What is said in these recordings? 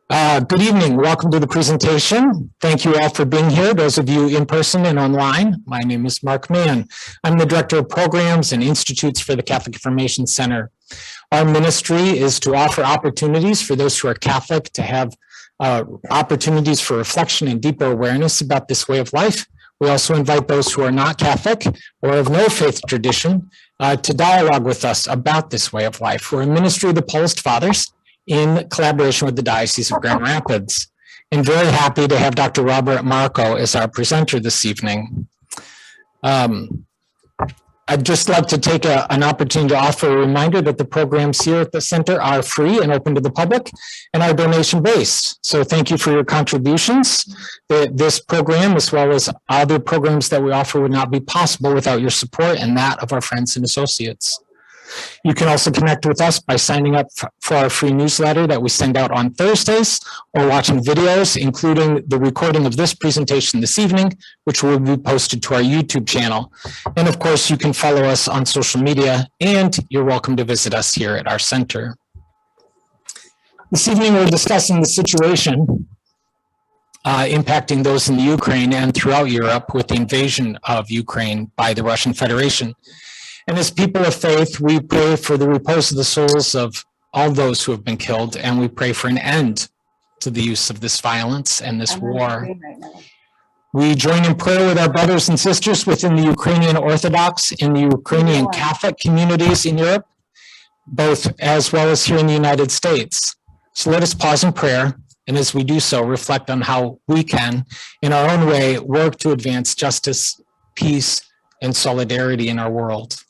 Good evening. Welcome to the presentation. Thank you all for being here, those of you in person and online. My name is Mark Mann. I'm the Director of Programs and Institutes for the Catholic Information Center. Our ministry is to offer opportunities for those who are Catholic to have opportunities for reflection and deeper awareness about this way of life. We also invite those who are not Catholic or of no faith tradition to dialogue with us about this way of life. We're a ministry of the Paulist Fathers in collaboration with the Diocese of Grand Rapids. And very happy to have Dr. Robert Marko as our presenter this evening. I'd just like to take an opportunity to offer a reminder that the programs here at the center are free and open to the public and are donation-based. So thank you for your contributions. This program, as well as other programs that we offer, would not be possible without your support and that of our friends and associates. You can also connect with us by signing up for our free newsletter that we send out on Thursdays, or watching videos, including the recording of this presentation this evening, which will be posted to our YouTube channel. And of course, you can follow us on social media, and you're welcome to visit us here at our center. This evening, we're discussing the situation impacting those in the Ukraine and throughout Europe with the invasion of Ukraine by the Russian Federation. And as people of faith, we pray for the repose of the souls of all those who have been killed, and we pray for an end to the use of this violence and this war. We join in prayer with our brothers and sisters within the Ukrainian Orthodox and the Ukrainian Catholic communities in Europe, both as well as here in the United States. So let us pause in prayer, and as we do so, reflect on how we can, in our own way, work to advance justice, peace, and solidarity in our world.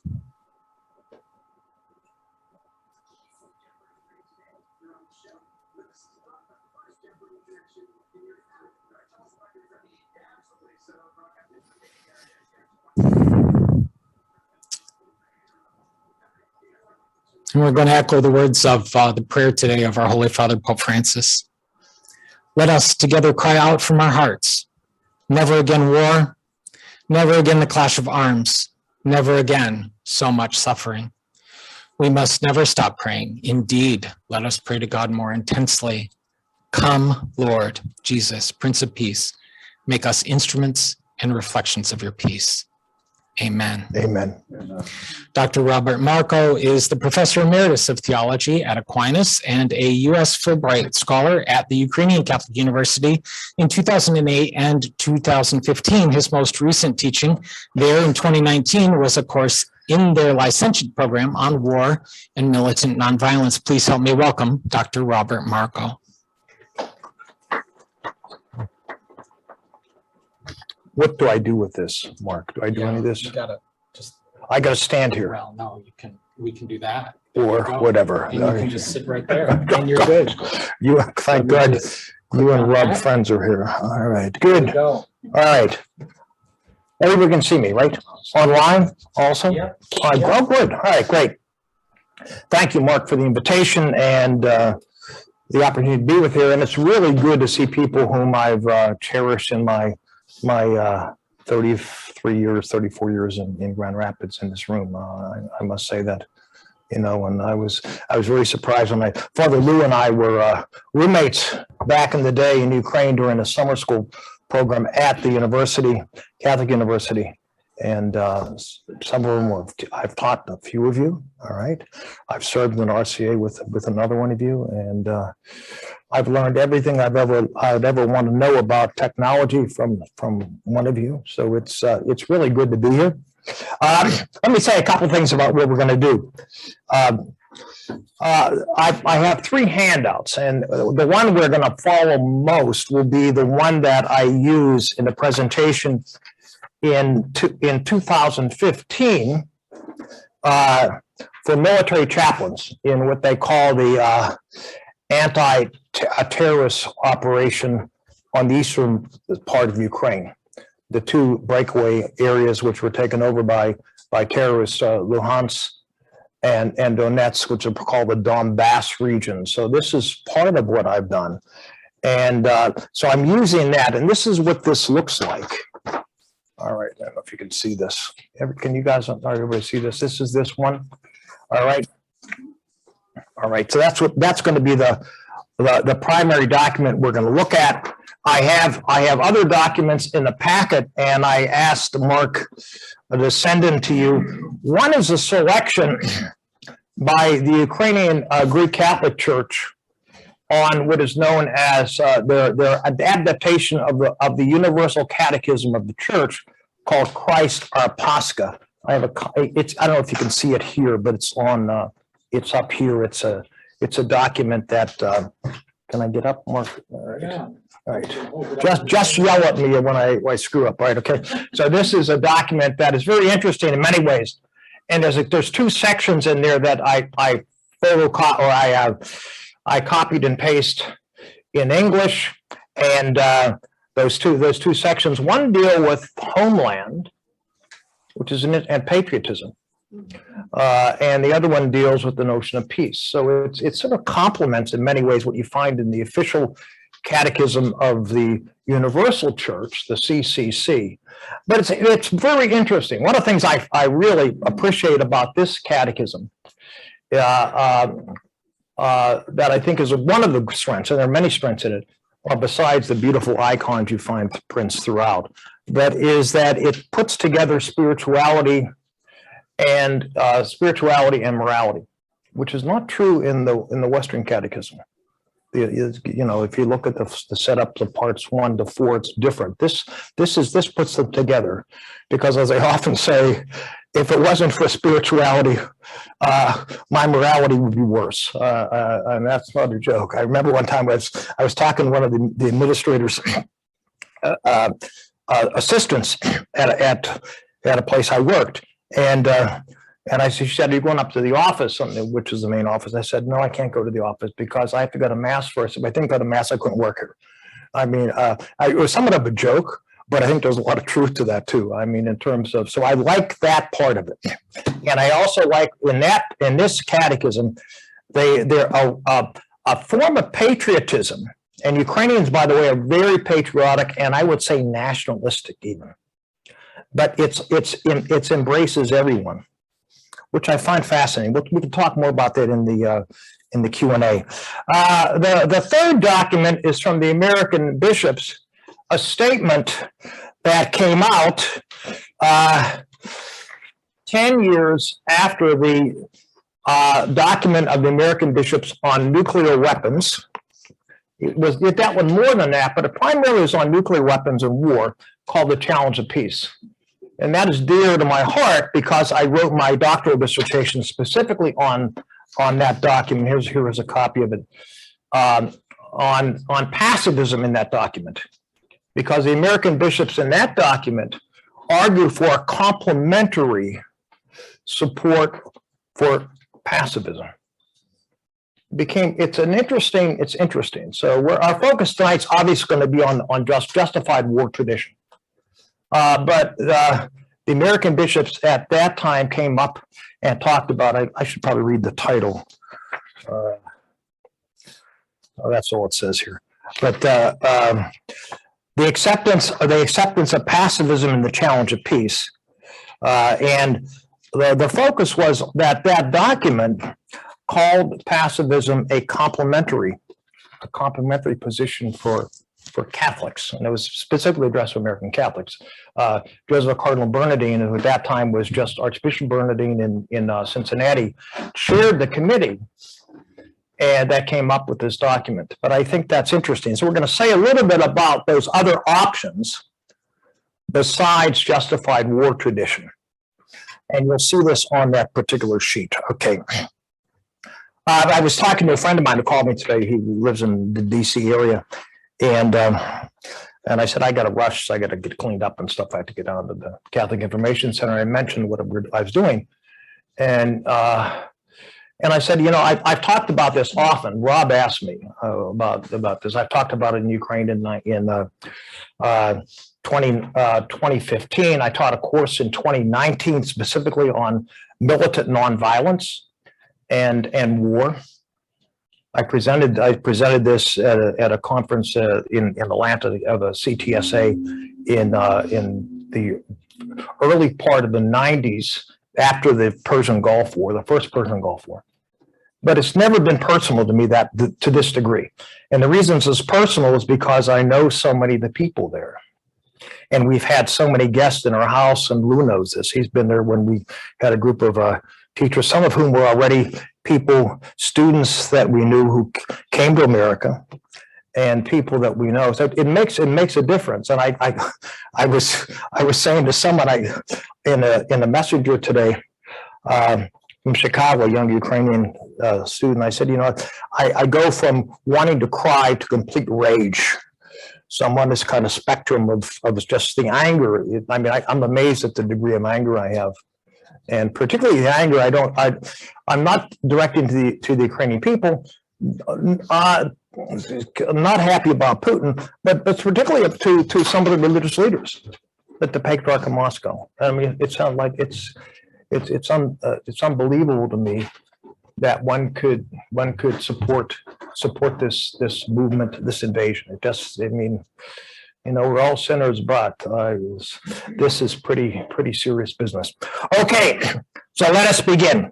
And we're going to echo the words of the prayer today of our Holy Father, Pope Francis. Let us together cry out from our hearts, never again war, never again the clash of arms, never again so much suffering. We must never stop praying. Indeed, let us pray to God more intensely. Come, Lord Jesus, Prince of Peace, make us instruments and reflections of your peace. Amen. Amen. Dr. Robert Marko is the Professor Emeritus of Theology at Aquinas and a US Fulbright Scholar at the Ukrainian Catholic University in 2008 and 2015. His most recent teaching there in 2019 was, of course, in their Licentiate program on War and Militant Non-Violence. Please help me welcome Dr. Robert Marko. What do I do with this, Mark? Do I do any of this? You gotta just. I gotta stand here. Well, no, you can. We can do that. Or whatever. And you can just sit right there, and you're good. You, thank God, you and Rob friends are here. All right, good. All right. Everybody can see me, right? Online also? Yeah. Oh, good. All right, great. Thank you, Mark, for the invitation and the opportunity to be with you. And it's really good to see people whom I've cherished in my 33 years, 34 years in Grand Rapids in this room. I must say that, you know, and I was very surprised when Father Lou and I were roommates back in the day in Ukraine during a summer school program at the university, Catholic University. And some of them I've taught a few of you, all right? I've served in RCA with another one of you, and I've learned everything I'd ever want to know about technology from one of you. So it's really good to be here. Let me say a couple things about what we're going to do. I have three handouts, and the one we're going to follow most will be the one that I use in the presentation in 2015 for military chaplains in what they call the anti-terrorist operation on the eastern part of Ukraine. The two breakaway areas which were taken over by terrorists, Luhansk and Donetsk, which are called the Donbass region. So this is part of what I've done. And so I'm using that, and this is what this looks like. All right, I don't know if you can see this. Can you guys, everybody see this? This is this one. All right. All right, so that's going to be the the primary document we're going to look at. I have other documents in the packet, and I asked Mark to send them to you. One is a selection by the Ukrainian Greek Catholic Church on what is known as their adaptation of the Universal Catechism of the Church, called Christ Our Pascha. I have I don't know if you can see it here, but it's on. It's up here. It's a document that. Can I get up, Mark? All right. Yeah. All right. Just yell at me when I screw up. Right. Okay. So this is a document that is very interesting in many ways, and there's two sections in there that I photocopy, or I copied and pasted in English, and those two sections. One deal with homeland, which is and patriotism, and the other one deals with the notion of peace. So it sort of complements in many ways what you find in the official Catechism of the Universal Church, the CCC. But it's very interesting. One of the things I really appreciate about this catechism that I think is one of the strengths, and there are many strengths in it, besides the beautiful icons you find prints throughout, that is that it puts together spirituality and morality, which is not true in the Western Catechism. You know, if you look at the setup of parts 1 to 4, it's different. This puts them together, because, as I often say, if it wasn't for spirituality, my morality would be worse, and that's not a joke. I remember one time I was talking to one of the administrators' assistants at a place I worked, and she said, "Are you going up to the office?" Which is the main office. I said, "No, I can't go to the office because I have to go to mass first. If I didn't go to mass, I couldn't work here." I mean, it was somewhat of a joke, but I think there's a lot of truth to that too. I mean, in terms of, so I like that part of it, and I also like in this catechism, they're a form of patriotism, and Ukrainians, by the way, are very patriotic, and I would say nationalistic even, but it embraces everyone, which I find fascinating. We can talk more about that in the Q&A. The third document is from the American bishops, a statement that came out 10 years after the document of the American bishops on nuclear weapons. It dealt with more than that, but it primarily was on nuclear weapons and war, called The Challenge of Peace. And that is dear to my heart because I wrote my doctoral dissertation specifically on that document. Here is a copy of it, on pacifism in that document. Because the American bishops in that document argue for a complementary support for pacifism. It's interesting. So our focus tonight's obviously going to be on justified war tradition. But the American bishops at that time came up and talked about, I should probably read the title. That's all it says here. But the acceptance of pacifism and the challenge of peace. And the focus was that document called pacifism a complementary position for Catholics, and it was specifically addressed to American Catholics. Joseph Cardinal Bernardine, who at that time was just Archbishop Bernardine in Cincinnati, chaired the committee, and that came up with this document. But I think that's interesting. So we're going to say a little bit about those other options besides justified war tradition, and you'll see this on that particular sheet. Okay. I was talking to a friend of mine who called me today. He lives in the DC area. And I said, I got to rush, so I got to get cleaned up and stuff. I have to get down to the Catholic Information Center. I mentioned what I was doing. And I said, you know, I've talked about this often. Rob asked me about this. I've talked about it in Ukraine in 2015. I taught a course in 2019 specifically on militant nonviolence and war. I presented this at a conference in Atlanta of a CTSA in the early part of the 90s after the Persian Gulf War, the first Persian Gulf War. but it's never been personal to me to this degree. And the reasons it's personal is because I know so many of the people there. And we've had so many guests in our house, and Lou knows this. He's been there when we had a group of teachers, some of whom were already students that we knew who came to America, and people that we know. So it makes a difference. And I was saying to someone in a messenger today, from Chicago, a young Ukrainian student, I said, I go from wanting to cry to complete rage. So I'm on this kind of spectrum of just the anger. I'm amazed at the degree of anger I have. And particularly the anger, I'm not directing to the Ukrainian people. I'm not happy about Putin, but particularly up to some of the religious leaders at the Patriarch of Moscow. I mean, it sounds like it's unbelievable to me that one could support this movement, this invasion. We're all sinners, but this is pretty serious business. Okay, so let us begin.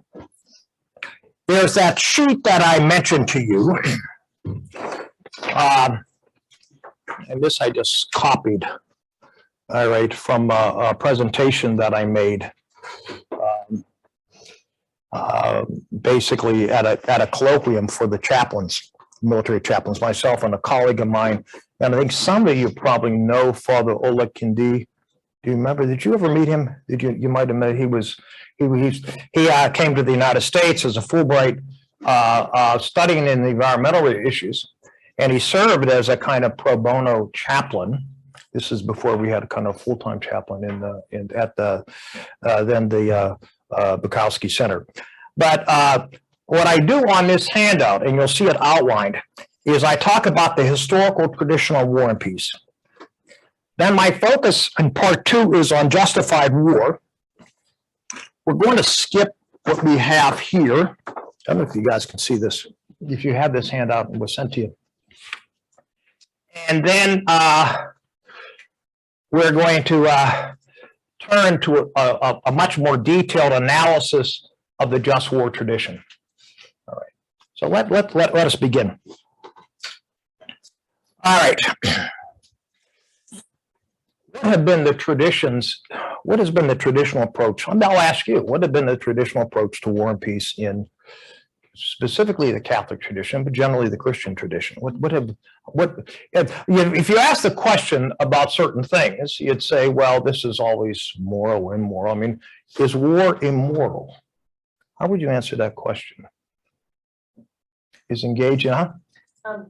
There's that sheet that I mentioned to you, and this I just copied, all right, from a presentation that I made. Basically at a colloquium for the chaplains, military chaplains, myself and a colleague of mine, and I think some of you probably know Father Oleg Kindi. Do you remember? Did you ever meet him? You might have met. He came to the United States as a Fulbright, studying in the environmental issues, and he served as a kind of pro bono chaplain. This is before we had a kind of full-time chaplain at the Bukowski Center. But what I do on this handout, and you'll see it outlined, is I talk about the historical tradition of war and peace. Then my focus in part 2 is on justified war. We're going to skip what we have here. I don't know if you guys can see this. If you have this handout, it was sent to you. And then we're going to turn to a much more detailed analysis of the just war tradition. All right, so let us begin. All right, what have been the traditions? What has been the traditional approach? I'll ask you, what have been the traditional approach to war and peace in specifically the Catholic tradition, but generally the Christian tradition? If you ask the question about certain things, you'd say, well, this is always moral or immoral. I mean, is war immoral? How would you answer that question? Is engaging, huh?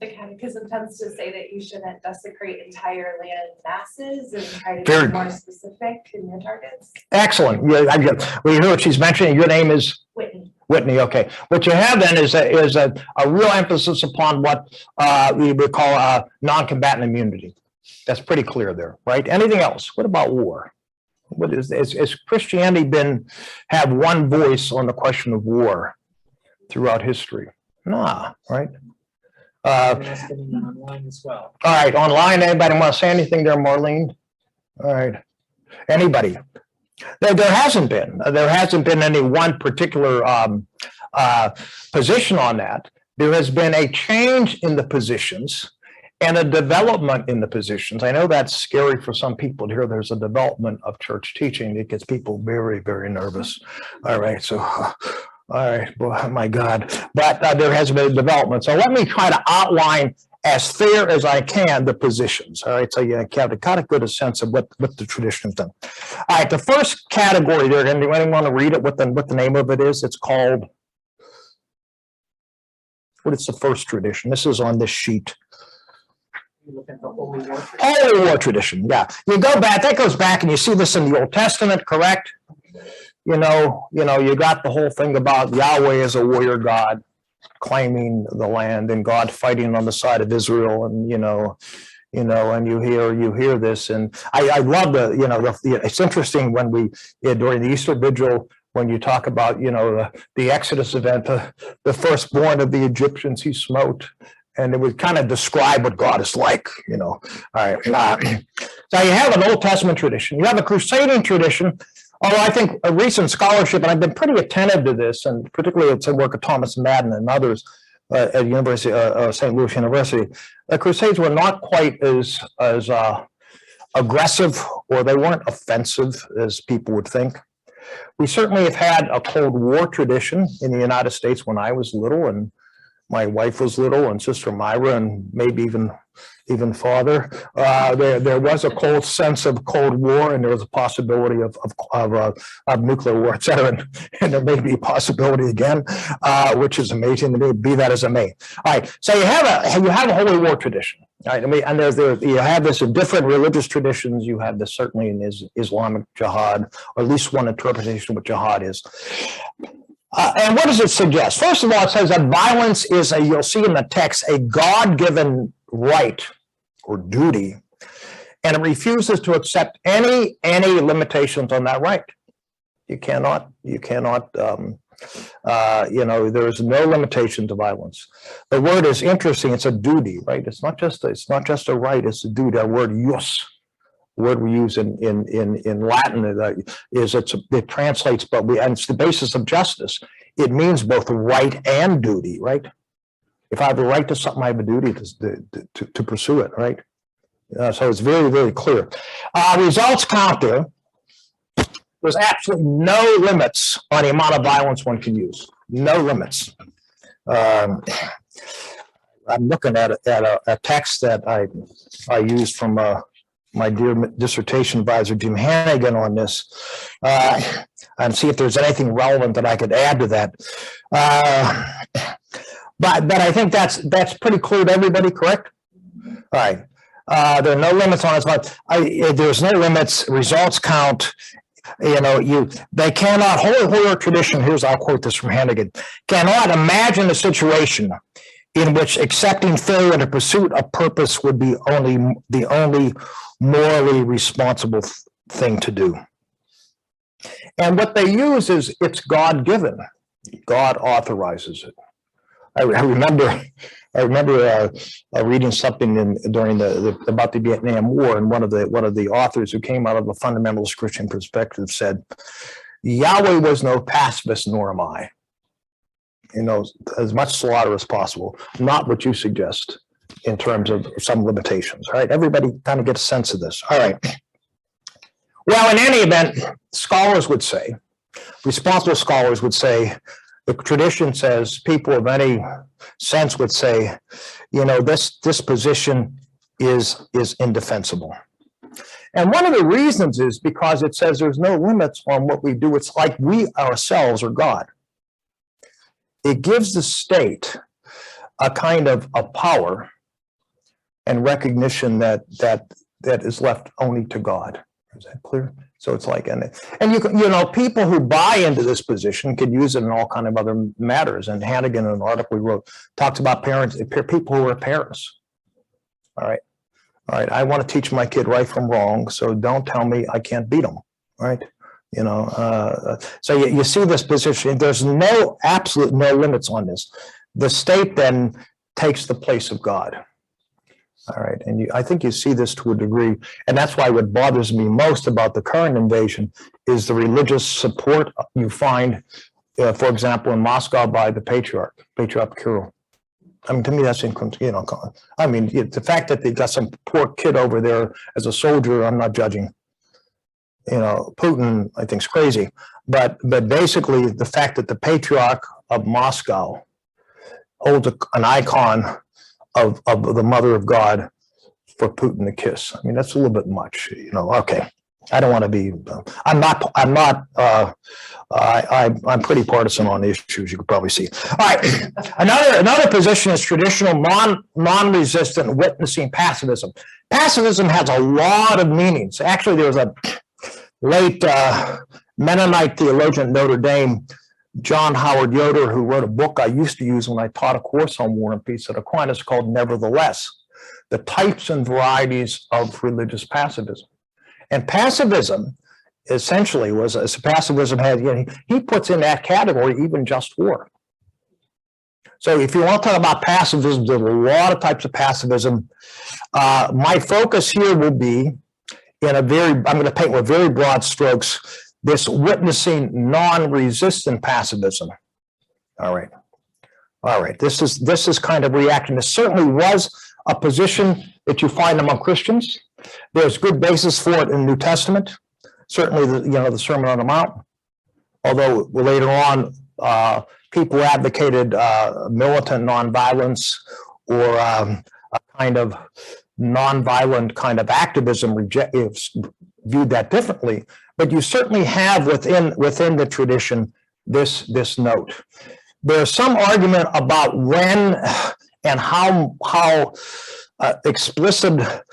The Catechism tends to say that you shouldn't desecrate entire land masses and try to be more specific in your targets. Excellent. Well, you hear what she's mentioning. Your name is? Whitney. Whitney, okay. What you have then is a real emphasis upon what we would call non-combatant immunity. That's pretty clear there, right? Anything else? What about war? What has Christianity have one voice on the question of war throughout history? Nah, right? Online as well. All right, online. Anybody want to say anything there, Marlene? All right. Anybody? There hasn't been. There hasn't been any one particular position on that. There has been a change in the positions and a development in the positions. I know that's scary for some people to hear there's a development of church teaching. It gets people very, very nervous. All right, so, all right, boy, my God. But there has been a development. So let me try to outline as fair as I can the positions. All right, so you have to kind of get a sense of what the tradition has done. All right, the first category there, anyone want to read it, what the name of it is? It's called, what is the first tradition? This is on this sheet. Look at the Holy War tradition. Holy War tradition, yeah. You go back, that goes back, and you see this in the Old Testament, correct? You got the whole thing about Yahweh as a warrior God, claiming the land, and God fighting on the side of Israel, and and you hear this, and I love it's interesting when during the Easter Vigil, when you talk about the Exodus event, the firstborn of the Egyptians he smote. And it would kind of describe what God is like, All right. So you have an Old Testament tradition. You have a crusading tradition, Although I think a recent scholarship, and I've been pretty attentive to this, and particularly it's the work of Thomas Madden and others at University St. Louis University, the Crusades were not quite as aggressive, or they weren't offensive as people would think. We certainly have had a Cold War tradition in the United States when I was little, and my wife was little, and Sister Myra, and maybe even father. There was a cold sense of Cold War, and there was a possibility of nuclear war, et cetera. And there may be a possibility again, which is amazing to me, be that as it may. All right, so you have a Holy War tradition. Right, and you have this in different religious traditions. You have this certainly in Islamic jihad, or at least one interpretation of what jihad is. And what does it suggest? First of all, it says that violence is you'll see in the text, a God-given right or duty, and it refuses to accept any limitations on that right. You cannot, there's no limitation to violence. The word is interesting. It's a duty, right? It's not just a right, it's a duty. Our word jus, the word we use in Latin it translates, and it's the basis of justice. It means both right and duty, right? If I have a right to something, I have a duty to pursue it, right? So it's very, very clear. Results counter. There's absolutely no limits on the amount of violence one can use. No limits. I'm looking at a text that I used from my dear dissertation advisor, Jim Hannigan, on this, and see if there's anything relevant that I could add to that. But I think that's pretty clear to everybody, correct? All right. There are no limits on it, but there's no limits. Results count. They cannot, Holy tradition, I'll quote this from Hannigan, cannot imagine a situation in which accepting failure in the pursuit of purpose would be the only morally responsible thing to do. And what they use is it's God-given. God authorizes it. I remember reading something during about the Vietnam War, and one of the authors who came out of a fundamentalist Christian perspective said, "Yahweh was no pacifist, nor am I. As much slaughter as possible, not what you suggest in terms of some limitations." All right, everybody kind of gets a sense of this. All right. Well, in any event, scholars would say, responsible scholars would say, the tradition says, people of any sense would say, this position is indefensible. And one of the reasons is because it says there's no limits on what we do. It's like we ourselves are God. It gives the state a kind of a power and recognition that is left only to God. Is that clear? So it's like, and people who buy into this position can use it in all kind of other matters. And Hannigan, in an article we wrote, talks about people who are parents. All right. I want to teach my kid right from wrong, so don't tell me I can't beat them. Right. So you see this position. There's absolute no limits on this. The state then takes the place of God. All right, and I think you see this to a degree, and that's why what bothers me most about the current invasion is the religious support you find, for example, in Moscow by the Patriarch Kirill. I mean, to me, that's the fact that they got some poor kid over there as a soldier, I'm not judging. Putin, I think, is crazy, but basically the fact that the Patriarch of Moscow holds an icon of the Mother of God for Putin to kiss. I mean, that's a little bit much, okay. I don't want to be, I'm pretty partisan on the issues, you could probably see. All right, another position is traditional non-resistant witnessing pacifism. Pacifism has a lot of meanings. Actually, there was a late Mennonite theologian at Notre Dame, John Howard Yoder, who wrote a book I used to use when I taught a course on War and Peace at Aquinas called Nevertheless, the Types and Varieties of Religious Pacifism. And pacifism essentially he puts in that category even just war. So if you want to talk about pacifism, there's a lot of types of pacifism. My focus here will be I'm going to paint with very broad strokes this witnessing non-resistant pacifism. All right. All right. This is kind of reaction. This certainly was a position that you find among Christians. There's good basis for it in the New Testament. Certainly, the Sermon on the Mount. Although later on, people advocated militant nonviolence or a kind of nonviolent kind of activism, viewed that differently. But you certainly have within the tradition this note. There's some argument about when and how explicit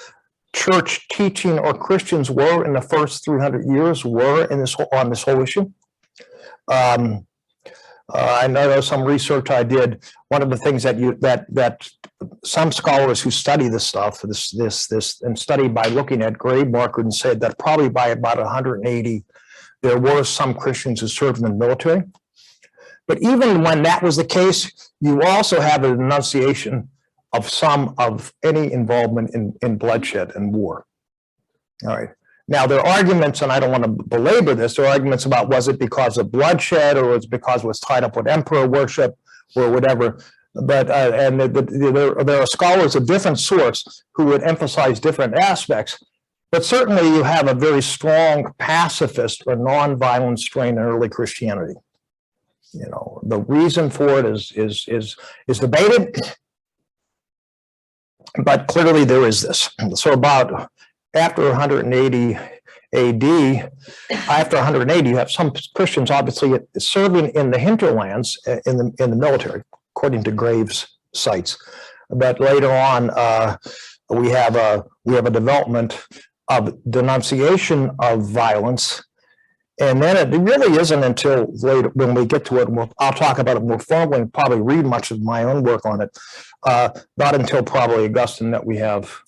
church teaching or Christians were in the first 300 years were on this whole issue. I know some research I did. One of the things that some scholars who study this stuff, and study by looking at grave markers, and said that probably by about 180, there were some Christians who served in the military. But even when that was the case, you also have a denunciation of any involvement in bloodshed and war. All right. Now, there are arguments, and I don't want to belabor this, there are arguments about was it because of bloodshed or was it because it was tied up with emperor worship or whatever. But there are scholars of different sorts who would emphasize different aspects. But certainly you have a very strong pacifist or nonviolent strain in early Christianity. The reason for it is debated, but clearly there is this. So about after 180 AD, after 180, you have some Christians obviously serving in the hinterlands in the military, according to Graves' sites. But later on, we have a development of denunciation of violence. And then it really isn't until later, when we get to it, I'll talk about it more formally and probably read much of my own work on it, not until probably Augustine that we have,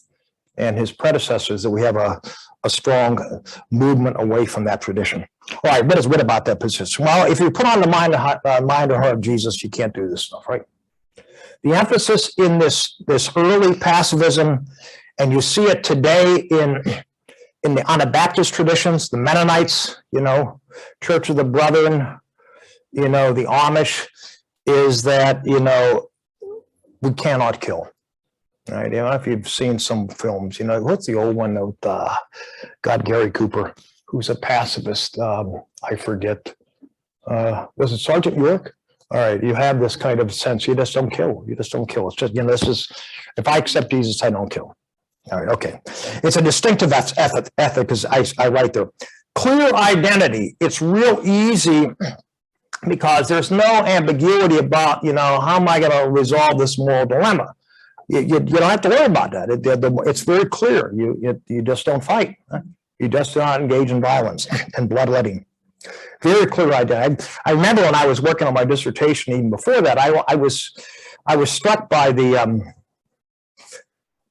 and his predecessors, that we have a strong movement away from that tradition. All right, what is written about that position? Well, if you put on the mind or heart of Jesus, you can't do this stuff, right? The emphasis in this early pacifism, and you see it today in the Anabaptist traditions, the Mennonites, Church of the Brethren, the Amish, is that, we cannot kill. Right? If you've seen some films, what's the old one of Gary Cooper, who's a pacifist? I forget. Was it Sergeant York? All right, you have this kind of sense. You just don't kill. You just don't kill. It's just, this is, if I accept Jesus, I don't kill. All right, okay. It's a distinctive ethic, as I write there. Clear identity. It's real easy because there's no ambiguity about, how am I going to resolve this moral dilemma? You don't have to worry about that. It's very clear. You just don't fight. You just do not engage in violence and bloodletting. Very clear identity. I remember when I was working on my dissertation, even before that, I was struck by the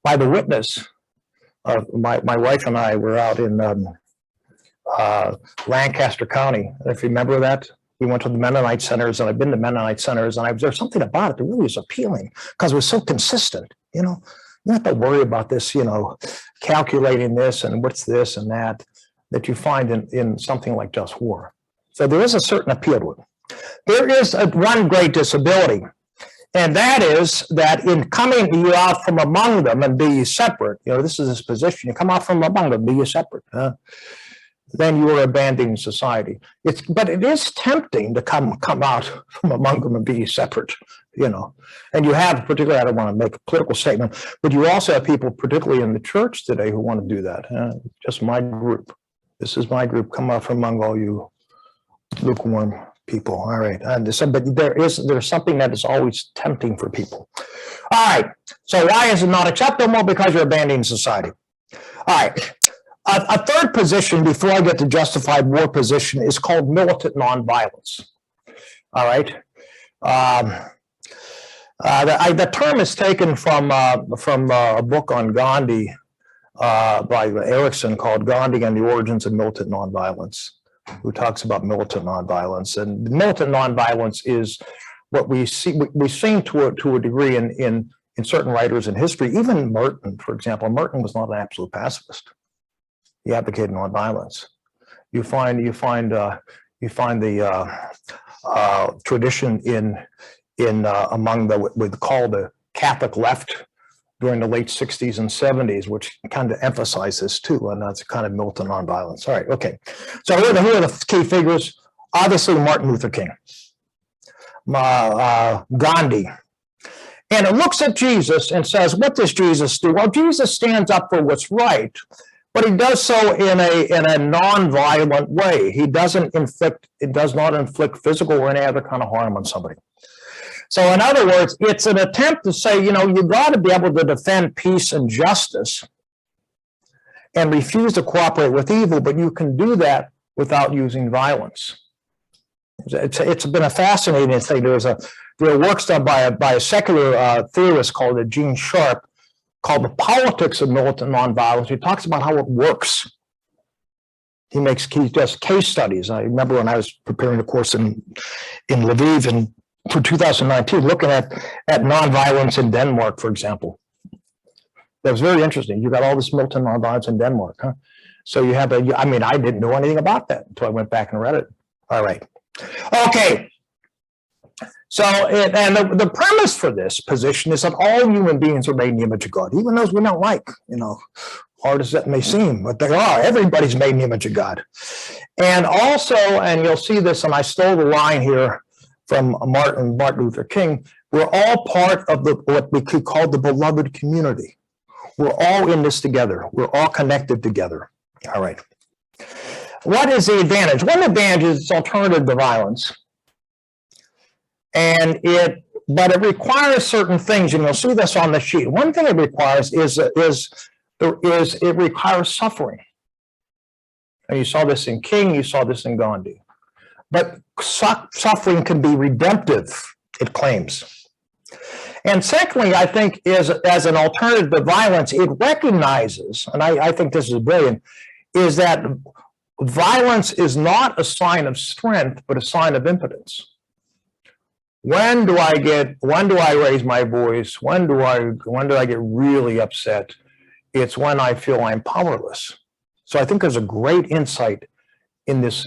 witness. My wife and I were out in Lancaster County. If you remember that, we went to the Mennonite centers, and I've been to Mennonite centers, and there's something about it that really is appealing because it was so consistent. You don't have to worry about this, calculating this and what's this and that you find in something like Just War. So there is a certain appeal to it. There is one great disability. And that is that in coming you out from among them and be ye separate, this is his position, you come out from among them, be ye separate, then you are abandoning society. But it is tempting to come out from among them and be ye separate, And you have, particularly, I don't want to make a political statement, but you also have people, particularly in the church today, who want to do that. Just my group. This is my group. Come out from among all you lukewarm people. All right. But there's something that is always tempting for people. All right. So why is it not acceptable? Because you're abandoning society. All right. A third position, before I get to justified war position, is called militant nonviolence. All right. The term is taken from a book on Gandhi by Erickson called Gandhi and the Origins of Militant Nonviolence, who talks about militant nonviolence. And militant nonviolence is what we see. We've seen to a degree in certain writers in history. Even Merton, for example. Merton was not an absolute pacifist. He advocated nonviolence. You find the tradition in among what we call the Catholic left during the late 60s and 70s, which kind of emphasize this too, and that's kind of militant nonviolence. All right, okay. So here are the key figures. Obviously, Martin Luther King, Gandhi. And it looks at Jesus and says, what does Jesus do? Well, Jesus stands up for what's right, but he does so in a non-violent way. He does not inflict physical or any other kind of harm on somebody. So in other words, it's an attempt to say, you got to be able to defend peace and justice and refuse to cooperate with evil, but you can do that without using violence. It's been a fascinating thing. There are works done by a secular theorist called Gene Sharp called The Politics of Militant Nonviolence. He talks about how it works. He does case studies. I remember when I was preparing a course in Lviv for 2019, looking at nonviolence in Denmark, for example. That was very interesting. You got all this militant nonviolence in Denmark, huh? So you have I didn't know anything about that until I went back and read it. All right. Okay. So, the premise for this position is that all human beings are made in the image of God, even those we don't like, hard as that may seem, but they are. Everybody's made in the image of God. And also, and you'll see this, and I stole the line here from Martin Luther King, we're all part of what we could call the beloved community. We're all in this together. We're all connected together. All right. What is the advantage? One advantage is it's alternative to violence. But it requires certain things, and you'll see this on the sheet. One thing it requires is it requires suffering. And you saw this in King, you saw this in Gandhi. But suffering can be redemptive, it claims. And secondly, I think as an alternative to violence, it recognizes, and I think this is brilliant, is that violence is not a sign of strength, but a sign of impotence. When do I raise my voice? When do I get really upset? It's when I feel I'm powerless. So I think there's a great insight in this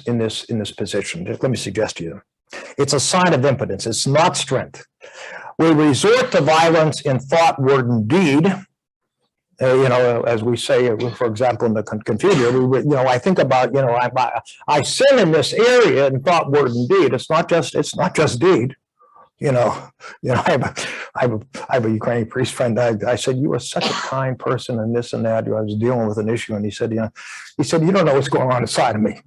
position. Let me suggest to you. It's a sign of impotence. It's not strength. We resort to violence in thought, word, and deed. As we say, for example, in the Confucian, I think about, I sin in this area in thought, word, and deed. It's not just deed. I have a Ukrainian priest friend. I said, you are such a kind person and this and that. I was dealing with an issue, and he said, you don't know what's going on inside of me,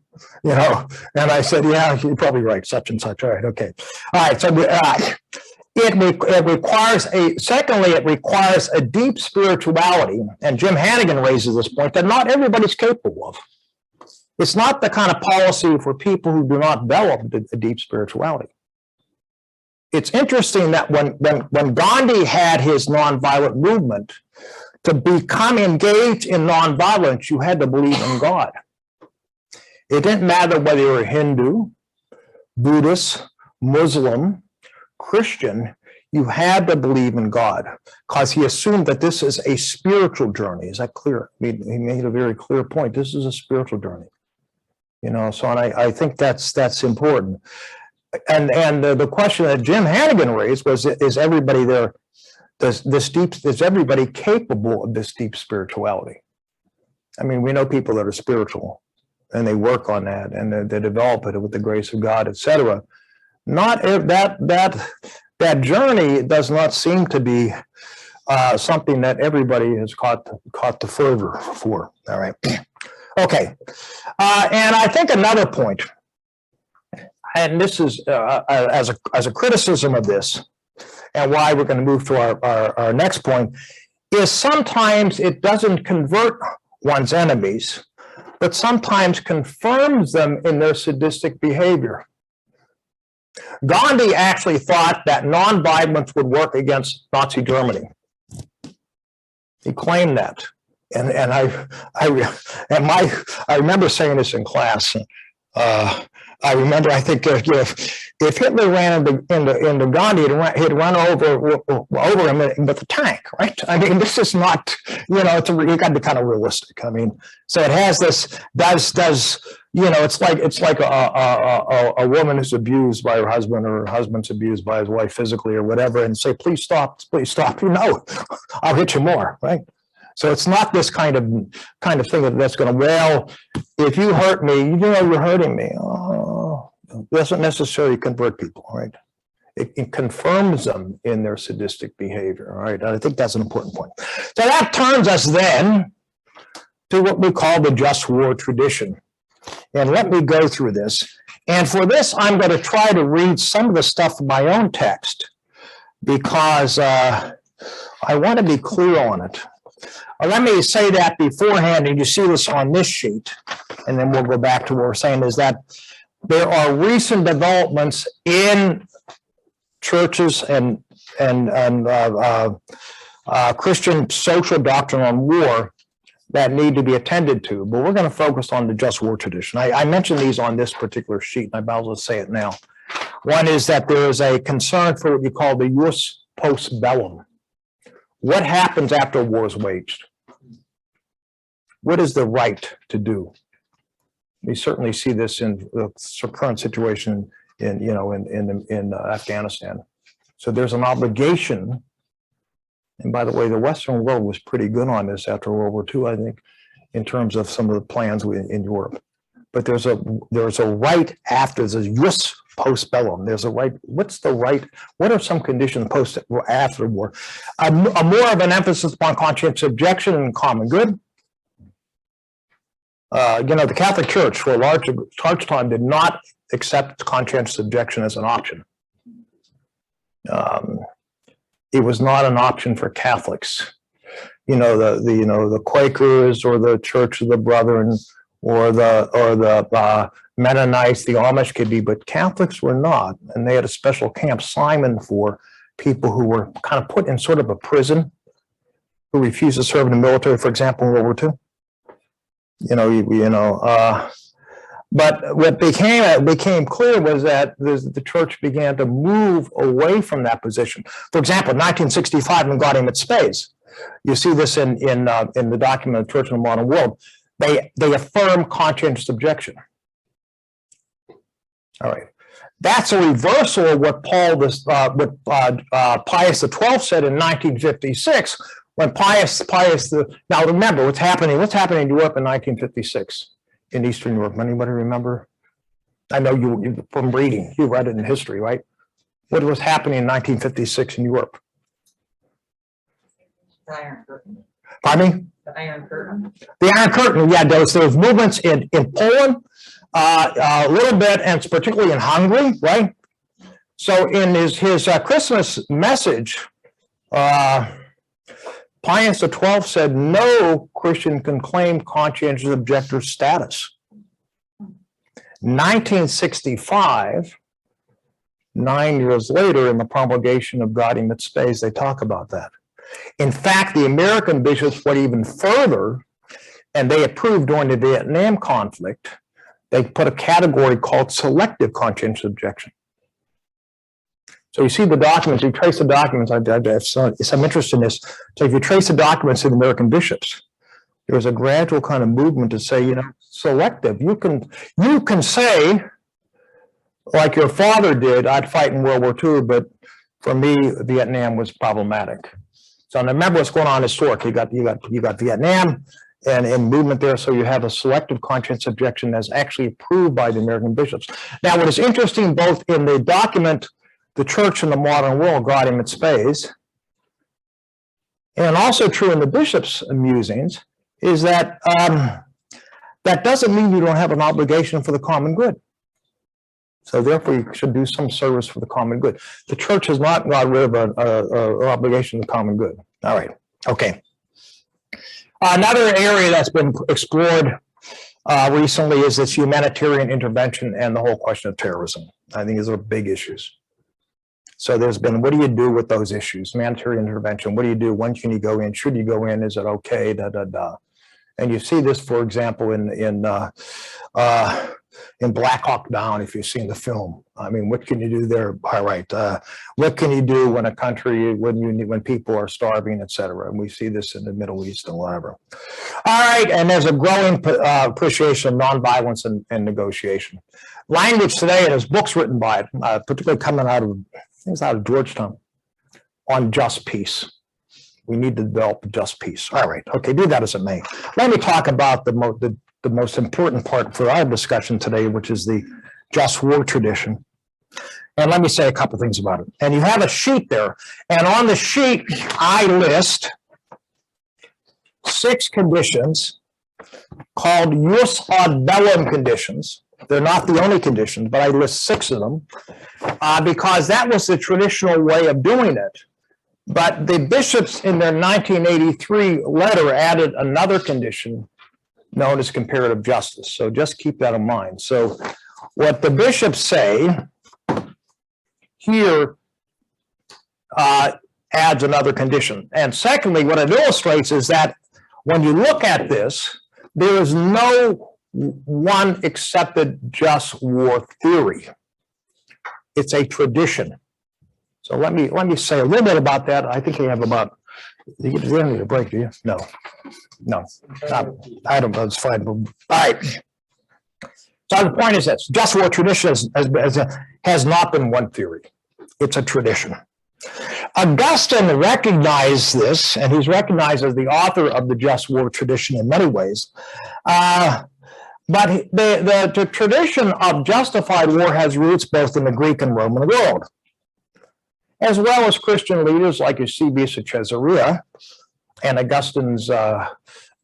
And I said, yeah, you're probably right, such and such. All right, okay. All right, so it requires a deep spirituality, and Jim Hannigan raises this point, that not everybody's capable of. It's not the kind of policy for people who do not develop a deep spirituality. It's interesting that when Gandhi had his nonviolent movement, to become engaged in nonviolence, you had to believe in God. It didn't matter whether you were Hindu, Buddhist, Muslim, Christian, you had to believe in God, because he assumed that this is a spiritual journey. Is that clear? He made a very clear point. This is a spiritual journey. So I think that's important. And the question that Jim Hannigan raised was, is everybody there, is everybody capable of this deep spirituality? I mean, we know people that are spiritual, and they work on that, and they develop it with the grace of God, etc. Not that journey does not seem to be something that everybody has caught the fervor for. All right. Okay. And I think another point, and this is as a criticism of this, and why we're going to move to our next point, is sometimes it doesn't convert one's enemies, but sometimes confirms them in their sadistic behavior. Gandhi actually thought that nonviolence would work against Nazi Germany. He claimed that, and I remember saying this in class. I remember, I think, if Hitler ran into Gandhi, he'd run over him with a tank, right? I mean, this is not, you know, you got to be kind of realistic. I mean, so it has this, you know, it's like a woman who's abused by her husband, or her husband's abused by his wife physically or whatever, and say, please stop. You know, I'll hit you more, right? So it's not this kind of thing that's going to, well, if you hurt me, you know you're hurting me. Oh, it doesn't necessarily convert people, right? It confirms them in their sadistic behavior, right? And I think that's an important point. So that turns us then to what we call the just war tradition. And let me go through this. And for this, I'm going to try to read some of the stuff in my own text, because I want to be clear on it. Let me say that beforehand, and you see this on this sheet, and then we'll go back to what we're saying, is that there are recent developments in churches and Christian social doctrine on war that need to be attended to, but we're going to focus on the just war tradition. I mentioned these on this particular sheet, and I might as well say it now. One is that there is a concern for what you call the jus post bellum. What happens after war is waged? What is the right to do? We certainly see this in the current situation in Afghanistan. So there's an obligation. And by the way, the Western world was pretty good on this after World War II, I think, in terms of some of the plans in Europe. But there's a right after the jus post bellum. There's a right. What's the right? What are some conditions post after war? More of an emphasis upon conscientious objection and common good. The Catholic Church for a large time did not accept conscientious objection as an option. It was not an option for Catholics. The Quakers or the Church of the Brethren or the Mennonites, the Amish could be, but Catholics were not. And they had a special Camp Simon for people who were kind of put in sort of a prison, who refused to serve in the military, for example, in World War II. But what became clear was that the church began to move away from that position. For example, in 1965, in Gaudium et Spes, you see this in the document of the Church in the Modern World. They affirm conscientious objection. All right, that's a reversal of what Pius XII said in 1956. When now remember what's happening in Europe in 1956. In Eastern Europe. Anybody remember? I know you from reading, you read it in history, right? What was happening in 1956 in Europe? The Iron Curtain. Pardon me? The Iron Curtain. The Iron Curtain, yeah, there was movements in Poland, a little bit, and particularly in Hungary, right? So in his Christmas message, Pius XII said no Christian can claim conscientious objector status. 1965, 9 years later, in the promulgation of Gaudium et Spes, they talk about that. In fact, the American bishops went even further, and they approved during the Vietnam conflict. They put a category called selective conscientious objection. So you see the documents, you trace the documents, I have some interest in this. So if you trace the documents of the American bishops, there was a gradual kind of movement to say, selective. You can say, like your father did, I'd fight in World War II, but for me, Vietnam was problematic. So remember what's going on historically. You got Vietnam and movement there, so you have a selective conscientious objection that's actually approved by the American bishops. Now, what is interesting both in the document, The Church in the Modern World, Gaudium et Spes, and also true in the bishops' musings, is that that doesn't mean you don't have an obligation for the common good. So therefore, you should do some service for the common good. The church has not got rid of an obligation to the common good. All right, okay. Another area that's been explored recently is this humanitarian intervention and the whole question of terrorism. I think these are big issues. So there's been, what do you do with those issues? Humanitarian intervention, what do you do? When can you go in? Should you go in? Is it okay? And you see this, for example, in Black Hawk Down, if you've seen the film. I mean, what can you do there? All right. What can you do when a country, when people are starving, et cetera? And we see this in the Middle East and whatever. All right. And there's a growing appreciation of nonviolence and negotiation. Language today, and there's books written by it, particularly coming out of, I think it's out of Georgetown, on just peace. We need to develop just peace. All right. Okay. Be that as it may. Let me talk about the most important part for our discussion today, which is the just war tradition. And let me say a couple things about it. And you have a sheet there. And on the sheet, I list 6 conditions called jus ad bellum conditions. They're not the only conditions, but I list 6 of them because that was the traditional way of doing it. But the bishops in their 1983 letter added another condition known as comparative justice. So just keep that in mind. So what the bishops say here adds another condition. And secondly, what it illustrates is that when you look at this, there is no one accepted just war theory. It's a tradition. So let me say a little bit about that. I think we have about, you don't need a break, do you? No. I don't know, it's fine. All right. So the point is this, just war tradition has not been one theory. It's a tradition. Augustine recognized this, and he's recognized as the author of the just war tradition in many ways. But the tradition of justified war has roots both in the Greek and Roman world, as well as Christian leaders like Eusebius of Caesarea and Augustine's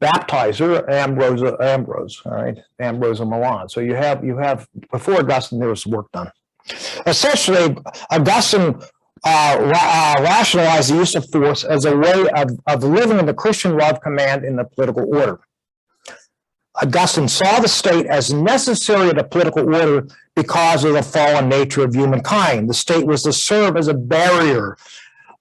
baptizer, Ambrose, all right, Ambrose of Milan. So you have before Augustine, there was work done. Essentially, Augustine rationalized the use of force as a way of living in the Christian love command in the political order. Augustine saw the state as necessary to political order because of the fallen nature of humankind. The state was to serve as a barrier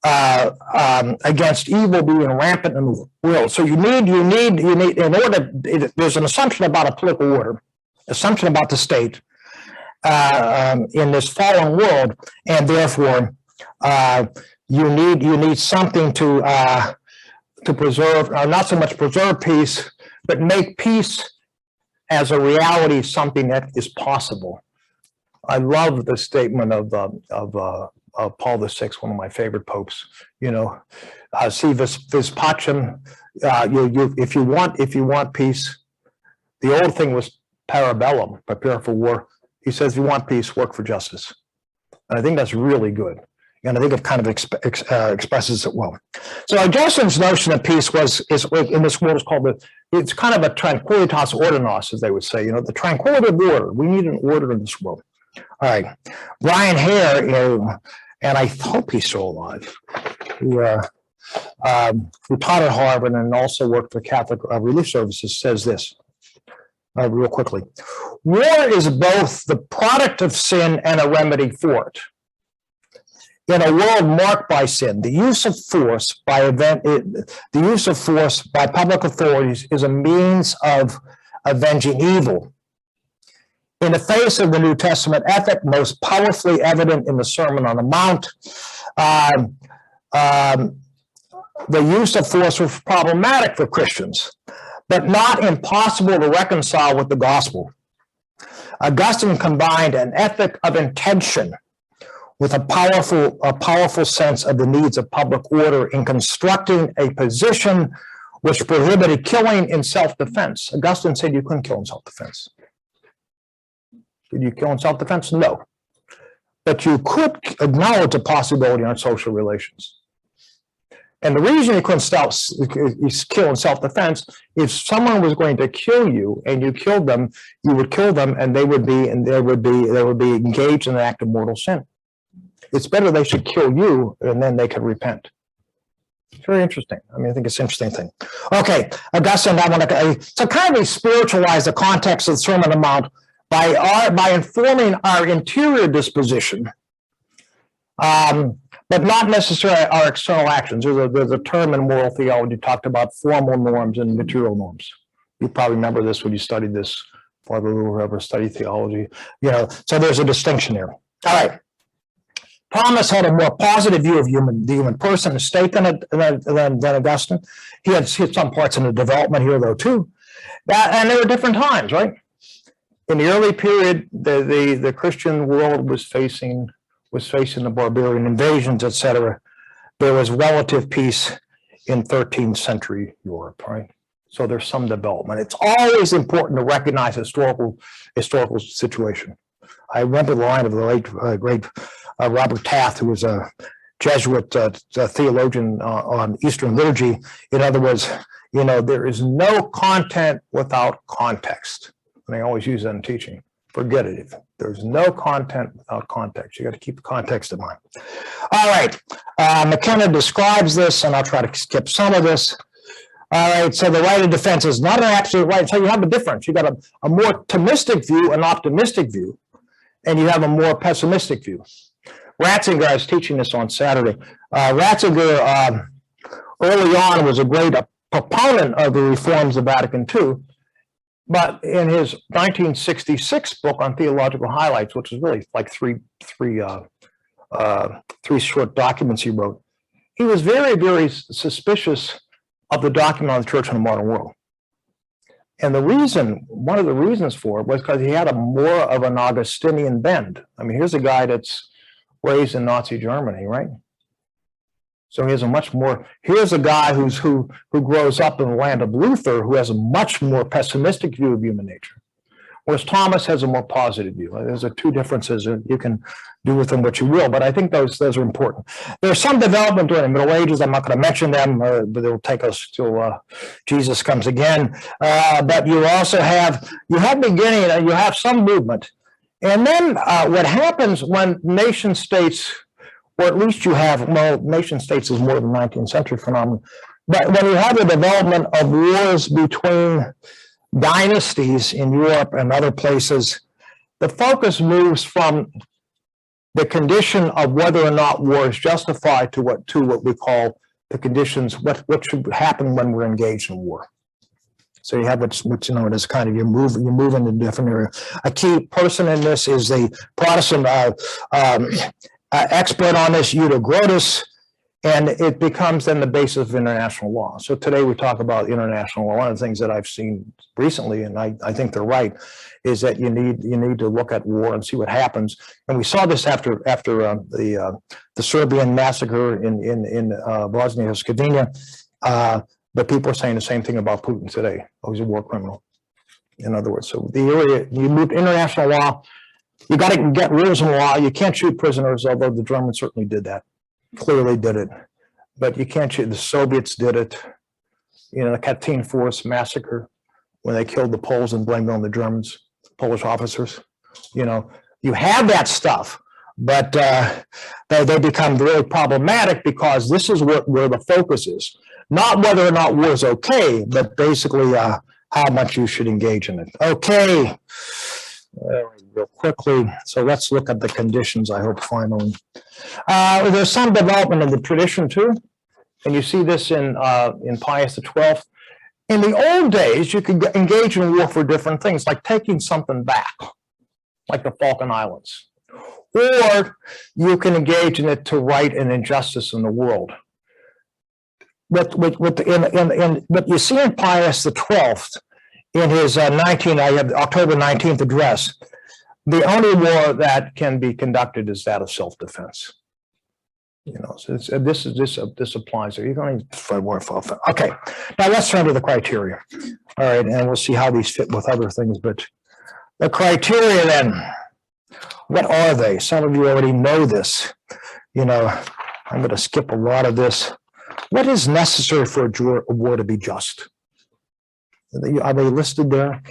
against evil being rampant in the world. So you need in order. There's an assumption about a political order, assumption about the state in this fallen world, and therefore you need something to preserve, not so much preserve peace, but make peace as a reality, something that is possible. I love the statement of Paul VI, one of my favorite popes. You know, si vis pacem, if you want peace, the old thing was parabellum, prepare for war. He says, if you want peace, work for justice. And I think that's really good. And I think it kind of expresses it well. So Augustine's notion of peace is in this world is called it's kind of a tranquillitas ordinans, as they would say. You know, the tranquility of order. We need an order in this world. All right, Brian Hare, and I hope he's still alive. Who taught at Harvard and also worked for Catholic Relief Services, says this real quickly: war is both the product of sin and a remedy for it. In a world marked by sin, the use of force by public authorities is a means of avenging evil. In the face of the New Testament ethic, most powerfully evident in the Sermon on the Mount, the use of force was problematic for Christians, but not impossible to reconcile with the gospel. Augustine combined an ethic of intention with a powerful sense of the needs of public order in constructing a position which prohibited killing in self-defense. Augustine said you couldn't kill in self-defense. Did you kill in self-defense? No. But you could acknowledge a possibility on social relations. And the reason you couldn't kill in self-defense, if someone was going to kill you and you killed them, you would kill them, and they would be engaged in an act of mortal sin. It's better they should kill you, and then they could repent. It's very interesting. I mean, I think it's an interesting thing. Okay, Augustine, I want to kind of spiritualize the context of the Sermon on the Mount by informing our interior disposition, but not necessarily our external actions. There's a term in moral theology talked about formal norms and material norms. You probably remember this when you studied this, Father Lou, whoever studied theology. So there's a distinction there. All right. Thomas had a more positive view of the human person, mistaken than Augustine. He had some parts in the development here, though, too. And there were different times, right? In the early period, the Christian world was facing the barbarian invasions, etc. There was relative peace in 13th century Europe, right? So there's some development. It's always important to recognize historical situation. I remember the line of the late great Robert Taft, who was a Jesuit theologian on Eastern liturgy. In other words, there is no content without context. And I always use that in teaching. Forget it. If there's no content without context, you got to keep the context in mind. All right. McKenna describes this, and I'll try to skip some of this. All right. So the right of defense is not an absolute right. So you have a difference. You got a more optimistic view, an optimistic view, and you have a more pessimistic view. Ratzinger, I was teaching this on Saturday. Ratzinger, early on, was a great proponent of the reforms of Vatican II, but in his 1966 book on theological highlights, which is really like three short documents he wrote, he was very, very suspicious of the document on the Church in the Modern World. And one of the reasons for it was because he had more of an Augustinian bend. I mean, here's a guy that's raised in Nazi Germany, right? So here's a guy who grows up in the land of Luther, who has a much more pessimistic view of human nature, whereas Thomas has a more positive view. There's two differences, and you can do with them what you will, but I think those are important. There's some development during the Middle Ages. I'm not going to mention them, but it'll take us till Jesus comes again. But you also have beginning, you have some movement. And then what happens when nation states, or at least you have, nation states is more than 19th century phenomenon, but when you have the development of wars between dynasties in Europe and other places, the focus moves from the condition of whether or not war is justified to what we call the conditions, what should happen when we're engaged in war. So you have what's known as kind of you move into a different area. A key person in this is the Protestant expert on this, Udo Grotius, and it becomes then the basis of international law. So today we talk about international law. One of the things that I've seen recently, and I think they're right, is that you need to look at war and see what happens. And we saw this after the Serbian massacre in Bosnia-Herzegovina. But people are saying the same thing about Putin today. Oh, he's a war criminal. In other words, so the area, you move international law, you got to get rules in law. You can't shoot prisoners, although the Germans certainly did that, clearly did it. But you can't shoot, the Soviets did it. The Katyn Forest massacre, when they killed the Poles and blamed it on the Germans, Polish officers. You have that stuff, but they become really problematic because this is where the focus is. Not whether or not war is okay, but basically how much you should engage in it. Okay, real quickly. So let's look at the conditions, I hope, finally. There's some development in the tradition, too. And you see this in Pius XII. In the old days, you could engage in war for different things, like taking something back, like the Falkland Islands. Or you can engage in it to right an injustice in the world. What you see in Pius XII, in his October 19th address, the only war that can be conducted is that of self-defense. So this applies there. You're going to war for okay. Now let's turn to the criteria. All right, and we'll see how these fit with other things. But the criteria, then, what are they? Some of you already know this. I'm going to skip a lot of this. What is necessary for a war to be just? Are they listed there?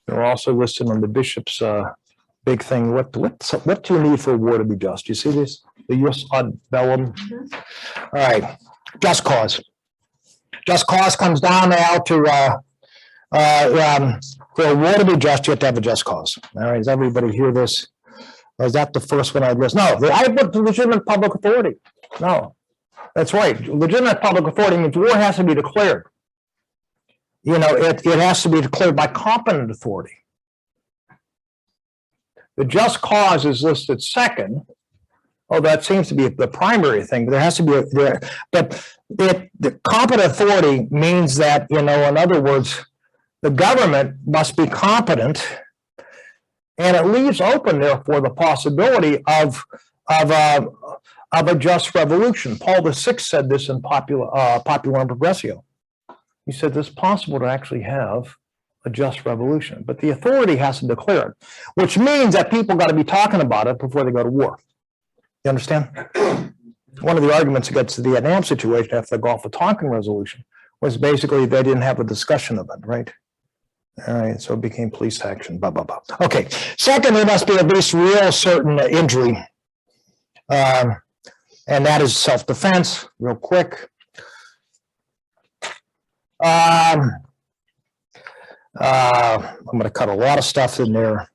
They're also listed on the bishop's big thing. What do you need for a war to be just? You see this? The jus ad bellum. All right. Just cause. Just cause comes down now to for a war to be just, you have to have a just cause. All right. Does everybody hear this? Or is that the first one I list? No, I put the legitimate public authority. No. That's right. Legitimate public authority means war has to be declared. it has to be declared by competent authority. The just cause is listed second. Oh, that seems to be the primary thing. But there has to be the competent authority means that, in other words, the government must be competent, and it leaves open, therefore, the possibility of a just revolution. Paul VI said this in Popular and Progressio. He said it's possible to actually have a just revolution, but the authority has to declare it, which means that people got to be talking about it before they go to war. You understand? One of the arguments against the Vietnam situation after the Gulf of Tonkin resolution was basically they didn't have a discussion of it, right? All right, so it became police action, blah, blah, blah. Okay, second, there must be at least real certain injury, and that is self-defense, real quick. I'm going to cut a lot of stuff in there.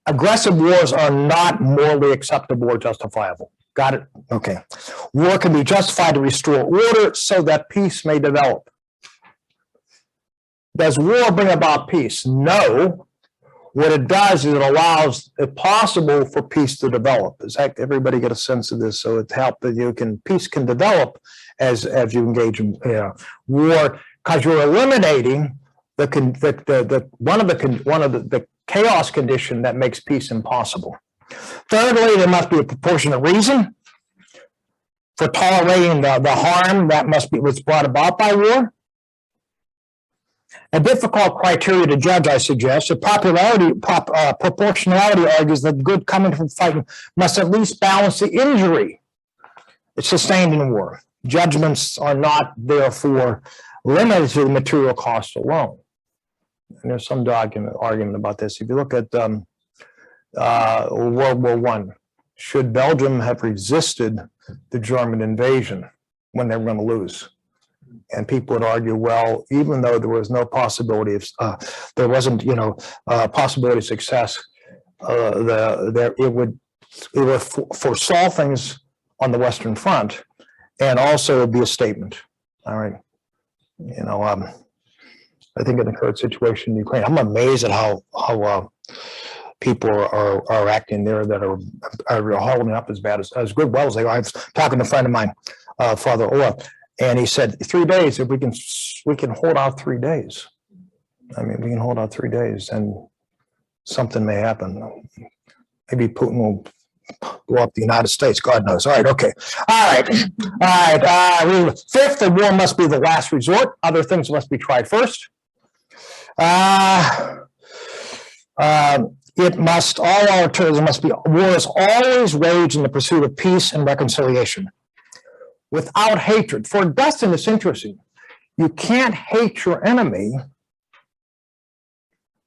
Aggressive wars are not morally acceptable or justifiable. Got it? Okay. War can be justified to restore order so that peace may develop. Does war bring about peace? No. What it does is it allows it possible for peace to develop. Does everybody get a sense of this? So it helps that peace can develop as you engage in war, because you're eliminating one of the chaos condition that makes peace impossible. Thirdly, there must be a proportionate reason for tolerating the harm that was brought about by war. A difficult criteria to judge, I suggest. The proportionality argues that good coming from fighting must at least balance the injury it's sustained in war. Judgments are not, therefore, limited to the material cost alone. And there's some argument about this. If you look at World War I, should Belgium have resisted the German invasion when they were going to lose? And people would argue, well, even though there was no possibility of, there wasn't, possibility of success, it would forestall things on the Western Front, and also it'd be a statement. All right, I think in the current situation in Ukraine, I'm amazed at how people are acting there that are holding up as bad as good well as they are. I was talking to a friend of mine, Father Ola, and he said 3 days. If we can hold out 3 days. I mean, we can hold out 3 days, and something may happen. Maybe Putin will go up the United States. God knows. All right. Okay. All right. Fifth, the war must be the last resort. Other things must be tried first. It must, all our terms must be, war is always waged in the pursuit of peace and reconciliation without hatred. For Augustine, it's interesting. You can't hate your enemy,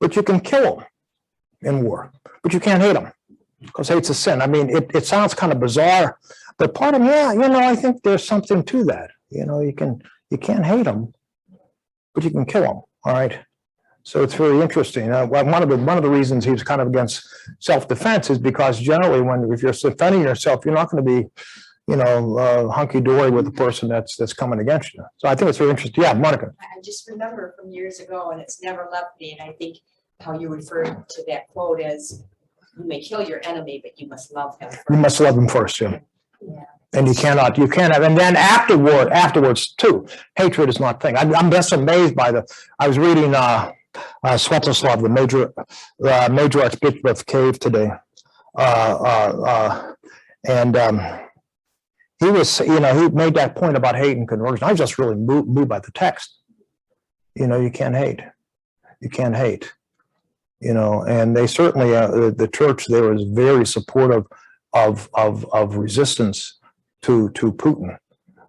but you can kill him in war, but you can't hate him because hate's a sin. I mean, it sounds kind of bizarre, but part of me, I think there's something to that. You can't hate him, but you can kill him. All right. So it's very interesting. One of the reasons he was kind of against self-defense is because generally, if you're defending yourself, you're not going to be, hunky-dory with the person that's coming against you. So I think it's very interesting. Yeah, Monica. I just remember from years ago, and it's never left me. And I think how you referred to that quote as, "You may kill your enemy, but you must love him first." You must love him first, yeah. Yeah. And you can't have, and then afterwards too, hatred is not a thing. I'm just amazed by I was reading Sviatoslav, the major Archbishop of Kiev today, and he was, he made that point about hate and conversion. I was just really moved by the text. You can't hate, and they certainly, the church there is very supportive of resistance to Putin,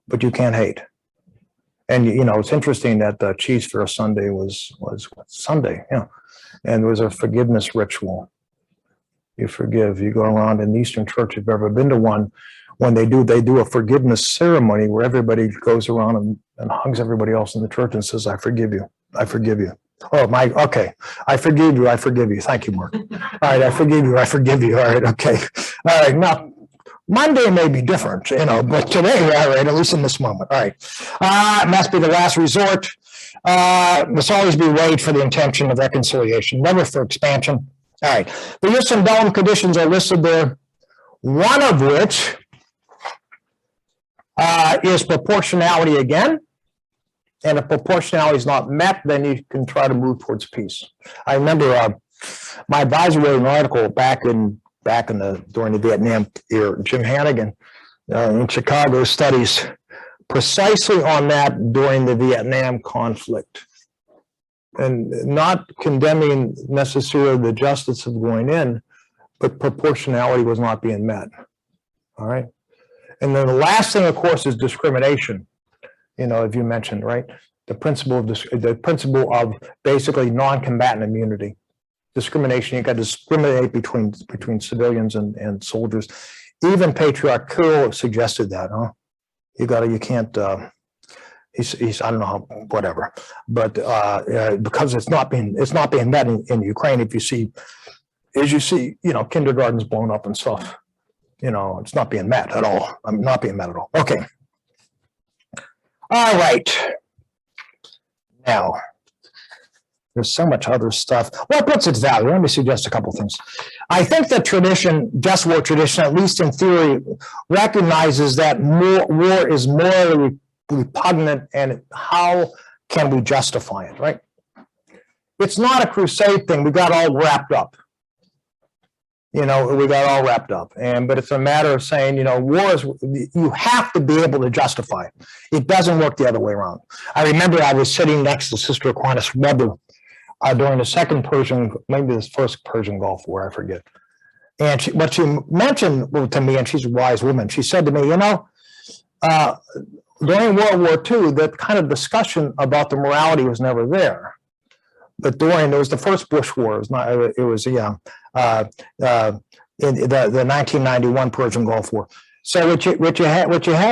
but you can't hate. And, it's interesting that the Cheese Fair Sunday was Sunday, and there was a forgiveness ritual. You forgive. You go around in the Eastern Church, if you've ever been to one, when they do a forgiveness ceremony where everybody goes around and hugs everybody else in the church and says, "I forgive you. I forgive you." Oh, okay. I forgive you. I forgive you. Thank you, Mark. All right. I forgive you. I forgive you. All right. Okay. All right. Now, Monday may be different, but today, all right, at least in this moment, all right. It must be the last resort. Must always be weighed for the intention of reconciliation, never for expansion. All right, the jus in bellum conditions are listed there, one of which is proportionality again. And if proportionality is not met, then you can try to move towards peace. I remember my advisor wrote an article during the Vietnam era. Jim Hannigan in Chicago studies precisely on that during the Vietnam conflict, and not condemning necessarily the justice of going in, but proportionality was not being met. All right, and then the last thing, of course, is discrimination. As you mentioned, right, the principle of basically non-combatant immunity. Discrimination, you got to discriminate between civilians and soldiers. Even Patriarch Kirill suggested that, huh? You can't, he's I don't know how, whatever, but because it's not being met in Ukraine. As you see, kindergartens blown up and stuff, it's not being met at all. Not being met at all. Okay. All right. Now, there's so much other stuff. What puts its value? Let me suggest a couple things. I think that tradition, just war tradition, at least in theory, recognizes that war is morally repugnant, and how can we justify it, right? It's not a crusade thing. We got all wrapped up. But it's a matter of saying, war is, you have to be able to justify it. It doesn't work the other way around. I remember I was sitting next to Sister Aquinas Rebbe during the second maybe the first Persian Gulf War, I forget. And what she mentioned to me, and she's a wise woman, she said to me, during World War II, that kind of discussion about the morality was never there. But it was the first Bush War. In the 1991 Persian Gulf War. So what you had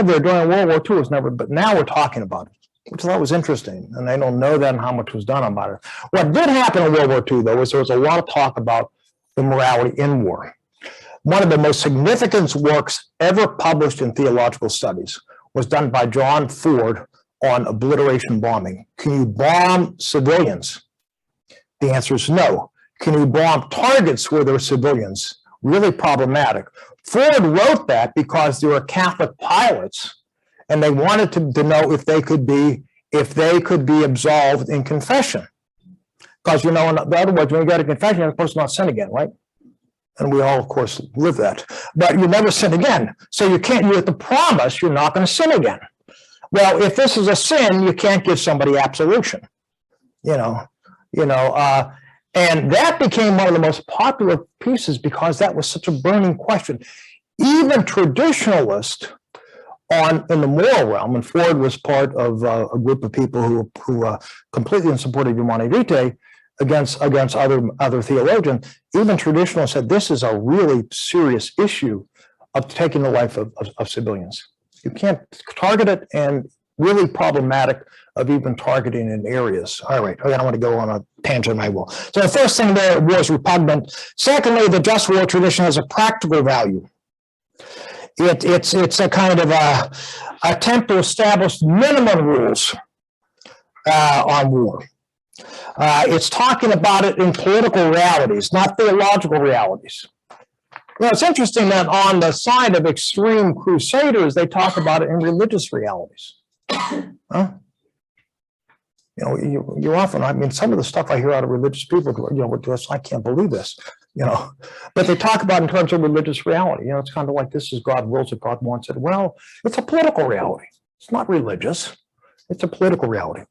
there during World War II was never, but now we're talking about it, which I thought was interesting. And I don't know then how much was done about it. What did happen in World War II, though, is there was a lot of talk about the morality in war. One of the most significant works ever published in theological studies was done by John Ford on obliteration bombing. Can you bomb civilians? The answer is no. Can you bomb targets where there are civilians? Really problematic. Ford wrote that because there were Catholic pilots, and they wanted to know if they could be absolved in confession. Because in other words, when you go to confession, you're supposed to not sin again, right? And we all, of course, live that. But you never sin again. So you have to promise you're not going to sin again. Well, if this is a sin, you can't give somebody absolution. And that became one of the most popular pieces because that was such a burning question. Even traditionalists in the moral realm, and Ford was part of a group of people who completely in support of Humanae Vitae against other theologians, even traditionalists said this is a really serious issue of taking the life of civilians. You can't target it, and really problematic of even targeting in areas. All right, I don't want to go on a tangent, I will. So the first thing there, war is repugnant. Secondly, the just war tradition has a practical value. It's a kind of a attempt to establish minimum rules on war. It's talking about it in political realities, not theological realities. It's interesting that on the side of extreme crusaders, they talk about it in religious realities. Huh? You often, some of the stuff I hear out of religious people, I can't believe this, but they talk about it in terms of religious reality. It's kind of like this is God wills it, God wants it. Well, it's a political reality. It's not religious. It's a political reality.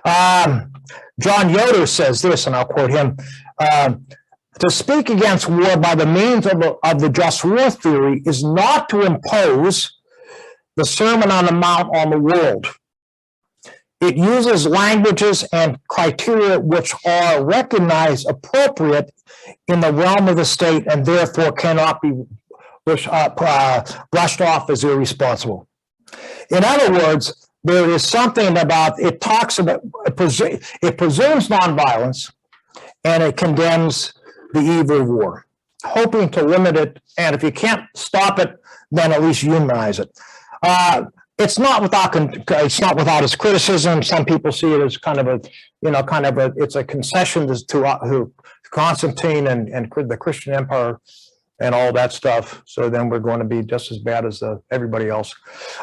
John Yoder says this, and I'll quote him, to speak against war by the means of the just war theory is not to impose the Sermon on the Mount on the world. It uses languages and criteria which are recognized appropriate in the realm of the state and therefore cannot be brushed off as irresponsible. In other words, there is something about, it presumes nonviolence, and it condemns the evil of war. hoping to limit it, and if you can't stop it, then at least humanize it. It's not without its criticism. Some people see it as kind of a, it's a concession to Constantine and the Christian Empire and all that stuff. So then we're going to be just as bad as everybody else.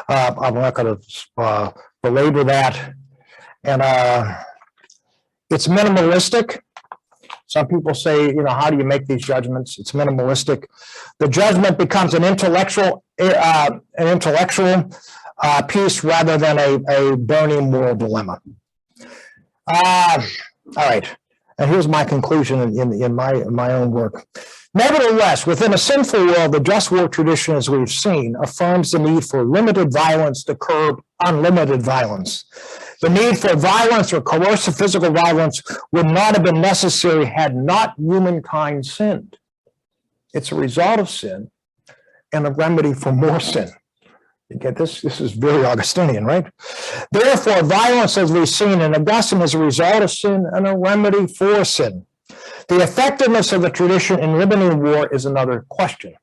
I'm not going to belabor that. And it's minimalistic. Some people say, how do you make these judgments? It's minimalistic. The judgment becomes an intellectual piece rather than a burning moral dilemma. All right, and here's my conclusion in my own work. Nevertheless, within a sinful world, the just war tradition, as we've seen, affirms the need for limited violence to curb unlimited violence. The need for violence or coercive physical violence would not have been necessary had not humankind sinned. It's a result of sin and a remedy for more sin. You get this? This is very Augustinian, right? Therefore, violence, as we've seen in Augustine, is a result of sin and a remedy for sin. The effectiveness of the tradition in limiting war is another question.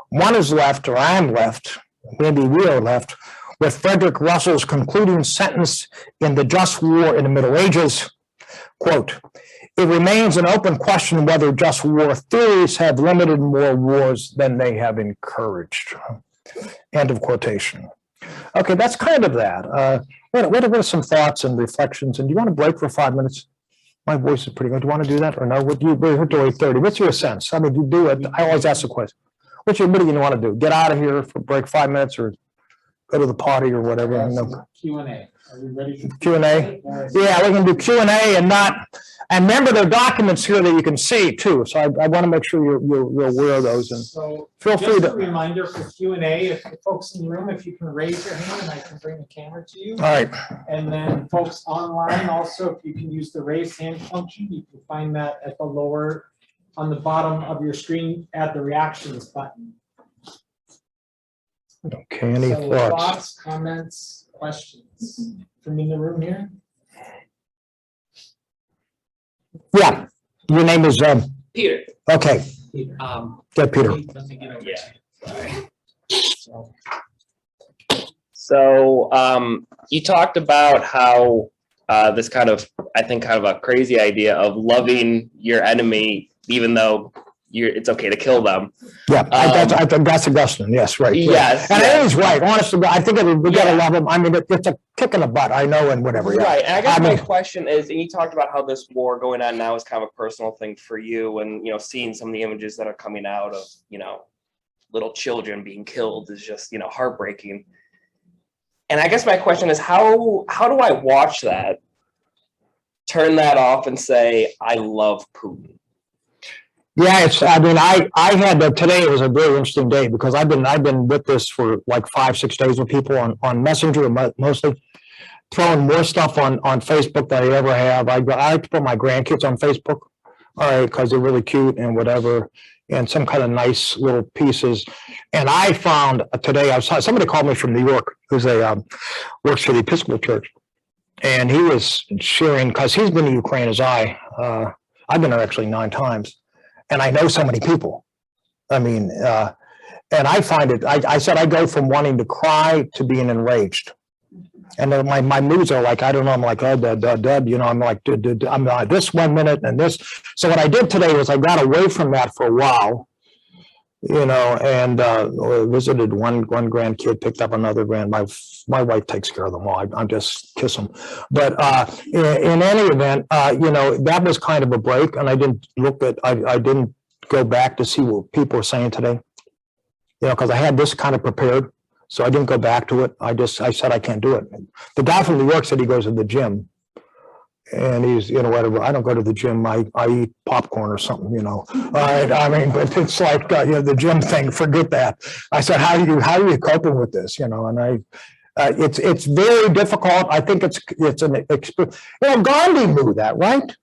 One is left, or I'm left, maybe we are left, with Frederick Russell's concluding sentence in The Just War in the Middle Ages, quote, "It remains an open question whether just war theories have limited more wars than they have encouraged." End of quotation. Okay, that's kind of that. What are some thoughts and reflections? And do you want to break for 5 minutes? My voice is pretty good. Do you want to do that or no? We're to 8:30. What's your sense? I mean, you do it. I always ask the question. What do you want to do? Get out of here for break 5 minutes or go to the party or whatever? Q&A. Are we ready for Q&A? Yeah, we can do Q&A and remember there are documents here that you can see too. So I want to make sure you're aware of those. And so feel free just to. a reminder for Q&A, if the folks in the room, if you can raise your hand and I can bring the camera to you. All right. And then folks online also, if you can use the raise hand function, you can find that at on the bottom of your screen at the reactions button. Okay, any So thoughts? Comments, questions from in the room here? Yeah, your name is Peter. okay. Get Peter. Let me get over to you. So you talked about how this kind of a crazy idea of loving your enemy, even though it's okay to kill them. Yeah, I think that's Augustine. Yes, right. Yes, and yes. it is right. Honestly, I think we gotta love him. I mean, it's a kick in the butt. I know, and whatever. Yeah. Right. And I guess my question is, and you talked about how this war going on now is kind of a personal thing for you, and seeing some of the images that are coming out of little children being killed is just heartbreaking. And I guess my question is, how do I watch that, turn that off, and say I love Putin? Yeah, I had today. It was a very interesting day because I've been with this for like 5-6 days with people on Messenger, mostly throwing more stuff on Facebook than I ever have. I like to put my grandkids on Facebook, all right, because they're really cute and whatever, and some kind of nice little pieces. And I found today, somebody called me from New York who's works for the Episcopal Church, and he was sharing because he's been to Ukraine as I've been there actually 9 times. And I know so many people. I mean, and I find it, I said I go from wanting to cry to being enraged. And then my moods are like, I don't know, I'm like, I'm like, I'm like this 1 minute and this. So what I did today was I got away from that for a while, and visited one grandkid, picked up another my wife takes care of them all. I just kiss them. But in any event, that was kind of a break, and I didn't I didn't go back to see what people were saying today, because I had this kind of prepared, so I didn't go back to it. I said I can't do it. The guy from New York said he goes to the gym. And he's, whatever. I don't go to the gym. I eat popcorn or something, All right. I mean, but it's like, the gym thing. Forget that. I said, how are you coping with this? And it's very difficult. I think it's an experience. Gandhi knew that, right?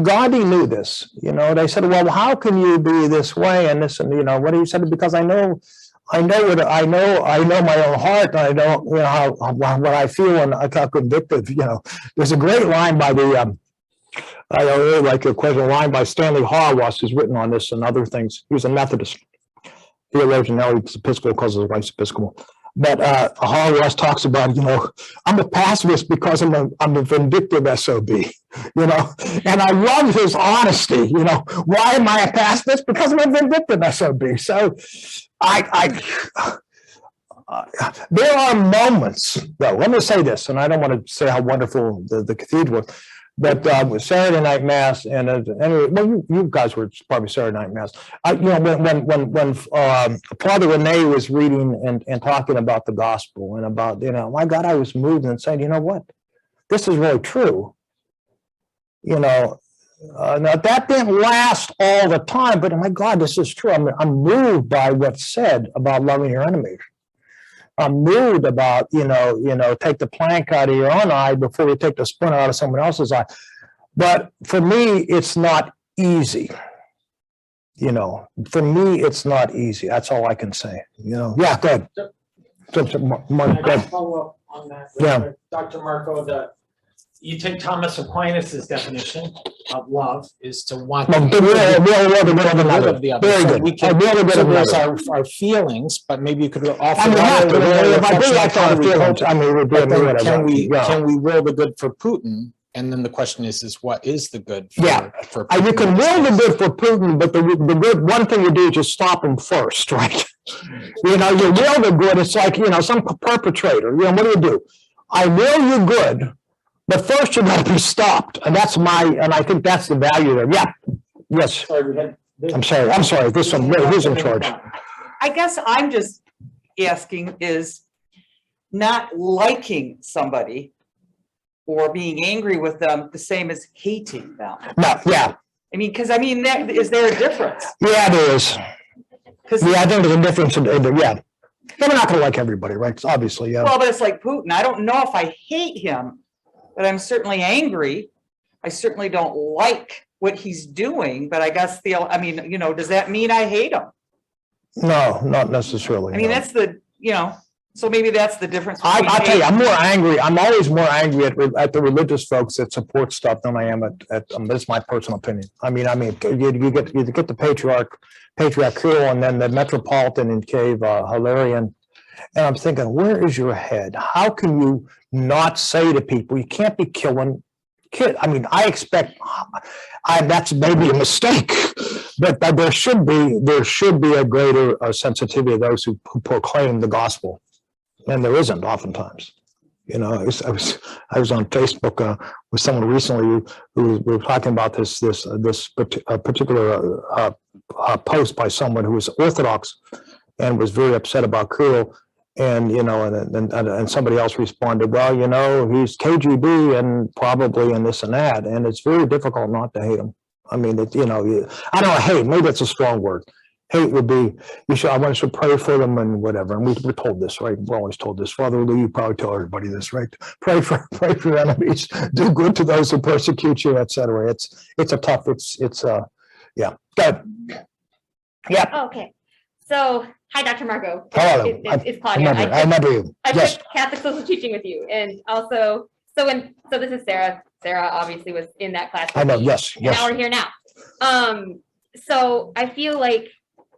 Gandhi knew this. They said, well, how can you be this way and this and what he said? Because I know my own heart. And I know, what I feel and how convicted. There's a great line by the I really like your question, a line by Stanley Hauerwas, who's written on this and other things. He was a Methodist theologian, now he's Episcopal because his wife's Episcopal. But Hauerwas talks about, I'm a pacifist because I'm a vindictive SOB, and I love his honesty, why am I a pacifist? Because I'm a vindictive SOB. So there are moments, though, let me say this, and I don't want to say how wonderful the cathedral was, but with Saturday night mass, and anyway, well, you guys were probably Saturday night mass. When Father Rene was reading and talking about the gospel and about, my God, I was moved and saying, what, this is really true. Now that didn't last all the time, but my God, this is true. I'm moved by what's said about loving your enemies. I'm moved about, take the plank out of your own eye before you take the splinter out of someone else's eye. But for me, it's not easy. For me, it's not easy. That's all I can say. Yeah, go ahead. Mark, go ahead. Follow up on that. Yeah. Dr. Marko, you take Thomas Aquinas's definition of love is to want Well, the good of the other. Very So good. we can express our feelings, but maybe you could offer. I mean, a little more if I do reflection like on how our do we feelings, cope. I mean, we're But doing then whatever. can we will the good for Putin? And then the question is what is the good for, Yeah. for You Putin? can will the good for Putin, but the good, one thing you do is just stop him first, right? You will the good, it's like, some perpetrator, what do? I will you good, but first you got to be stopped. And I think that's the value there. Yeah. Yes. I'm sorry. Who's in charge? I guess I'm just asking is not liking somebody or being angry with them the same as hating them. No, yeah. Is there a difference? Yeah, there is. Because Yeah, I think there's a difference in, yeah. We're not going to like everybody, right? It's obviously, yeah. well, but it's like Putin. I don't know if I hate him, but I'm certainly angry. I certainly don't like what he's doing, but I guess does that mean I hate him? No, not necessarily. No. That's so maybe that's the difference. I'll tell you, I'm more angry. I'm always more angry at the religious folks that support stuff than I am at that's my personal opinion. You get the Patriarch Kirill and then the Metropolitan in Kiev, Hilarion. And I'm thinking, where is your head? How can you not say to people, you can't be killing kids? I expect that's maybe a mistake, but there should be a greater sensitivity of those who proclaim the gospel. And there isn't oftentimes. I was on Facebook with someone recently who we were talking about this particular post by someone who was Orthodox and was very upset about Kirill. And and somebody else responded, well, he's KGB and probably and this and that, and it's very difficult not to hate him. I don't know, hate, maybe that's a strong word. Hate would be, I want us to pray for them and whatever. And we're told this, right? We're always told this. Father Lou, you probably tell everybody this, right? Pray for your enemies, do good to those who persecute you, etc. It's a tough, yeah. Good. Yeah. Oh, okay. So, hi, Dr. Marko. Hello. It's Claudia. I remember you. I Yes. took Catholic social teaching with you, and also, so this is Sarah. Sarah obviously was in that class. I know. Me, Yes. and now we're here now. So I feel like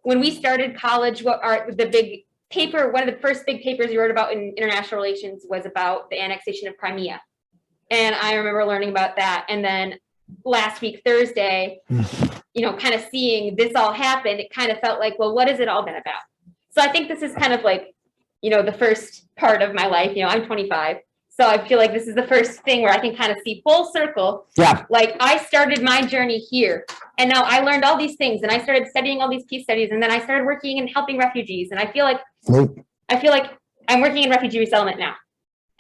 when we started college, one of the first big papers you wrote about in international relations was about the annexation of Crimea. And I remember learning about that. And then last week, Thursday, kind of seeing this all happen, it kind of felt like, well, what has it all been about? So I think this is kind of like, the first part of my life. I'm 25. So I feel like this is the first thing where I can kind of see full circle. Yeah. Like I started my journey here, and now I learned all these things, and I started studying all these peace studies, and then I started working and helping refugees. And I feel like I'm working in refugee resettlement now.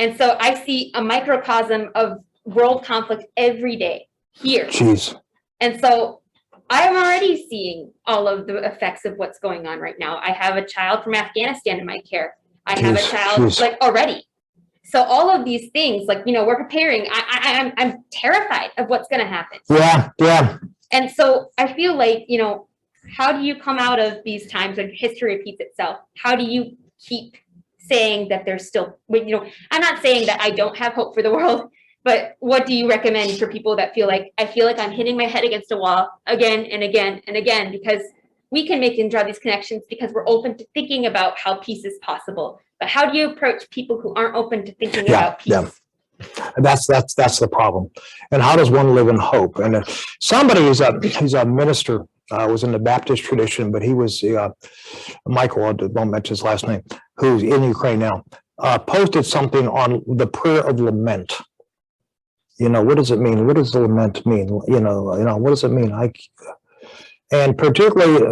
And so I see a microcosm of world conflict every day here. Jeez. And so I'm already seeing all of the effects of what's going on right now. I have a child from Afghanistan in my care. I have a child already. So all of these things, we're preparing. I'm terrified of what's going to happen. Yeah, yeah. And so I feel like, how do you come out of these times when history repeats itself? How do you keep saying that there's still, I'm not saying that I don't have hope for the world, But what do you recommend for people that feel like, I feel like I'm hitting my head against a wall again and again and again? Because we can make and draw these connections because we're open to thinking about how peace is possible. But how do you approach people who aren't open to thinking about peace? Yeah. That's the problem. And how does one live in hope? And somebody he's a minister, was in the Baptist tradition, but he was Michael, I won't mention his last name, who's in Ukraine now, posted something on the Prayer of Lament. What does it mean? What does the lament mean? What does it mean? And particularly,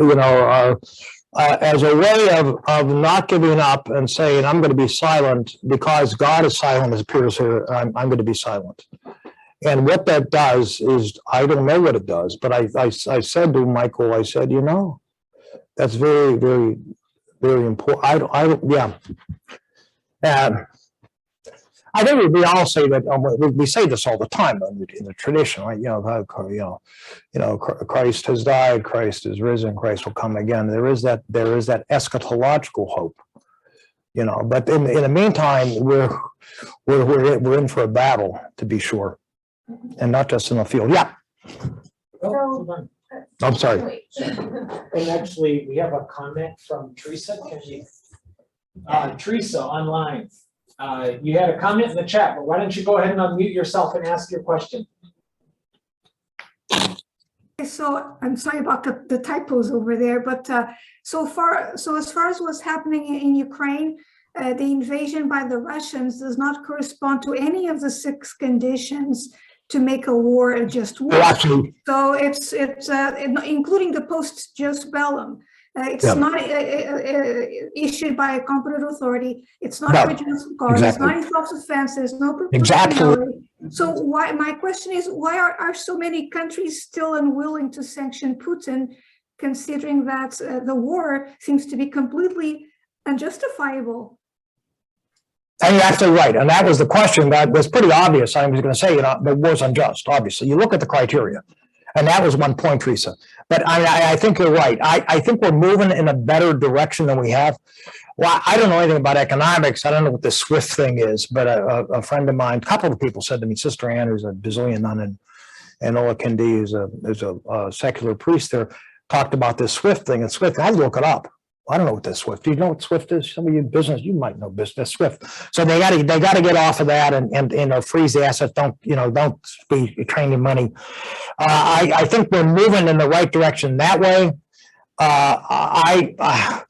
as a way of not giving up and saying, I'm going to be silent because God is silent, as appears here, I'm going to be silent. And what that does is, I don't know what it does, but I said to Michael, I said, that's very, very, very important. I think we all say that, we say this all the time in the tradition, right? Christ has died, Christ is risen, Christ will come again. There is that eschatological hope, but in the meantime, we're in for a battle, to be sure, and not just in the field. Yeah. So, I'm sorry. and actually, we have a comment from Teresa. Can you, Teresa online? You had a comment in the chat, but why don't you go ahead and unmute yourself and ask your question? So I'm sorry about the typos over there, but so as far as what's happening in Ukraine, the invasion by the Russians does not correspond to any of the 6 conditions to make a war a just war. Absolutely. So it's including the post-jus bellum. It's not issued by a competent authority. It's not a regimental guard. Exactly. It's not in self-defense. There's no proportionality. So my question is, why are so many countries still unwilling to sanction Putin, considering that the war seems to be completely unjustifiable? And you're absolutely right. And that was the question that was pretty obvious. I was going to say, the war's unjust, obviously. You look at the criteria. And that was one point, Teresa. But I think you're right. I think we're moving in a better direction than we have. Well, I don't know anything about economics. I don't know what the SWIFT thing is, but a friend of mine, a couple of people said to me, Sister Ann, who's a Basilian nun, and Ola Kendi, who's a secular priest there, talked about this SWIFT thing. And SWIFT, I had to look it up. I don't know what this SWIFT. Do you know what SWIFT is? Some of you business, you might know business SWIFT. So they got to get off of that and freeze the assets. Don't be training money. I think we're moving in the right direction that way. I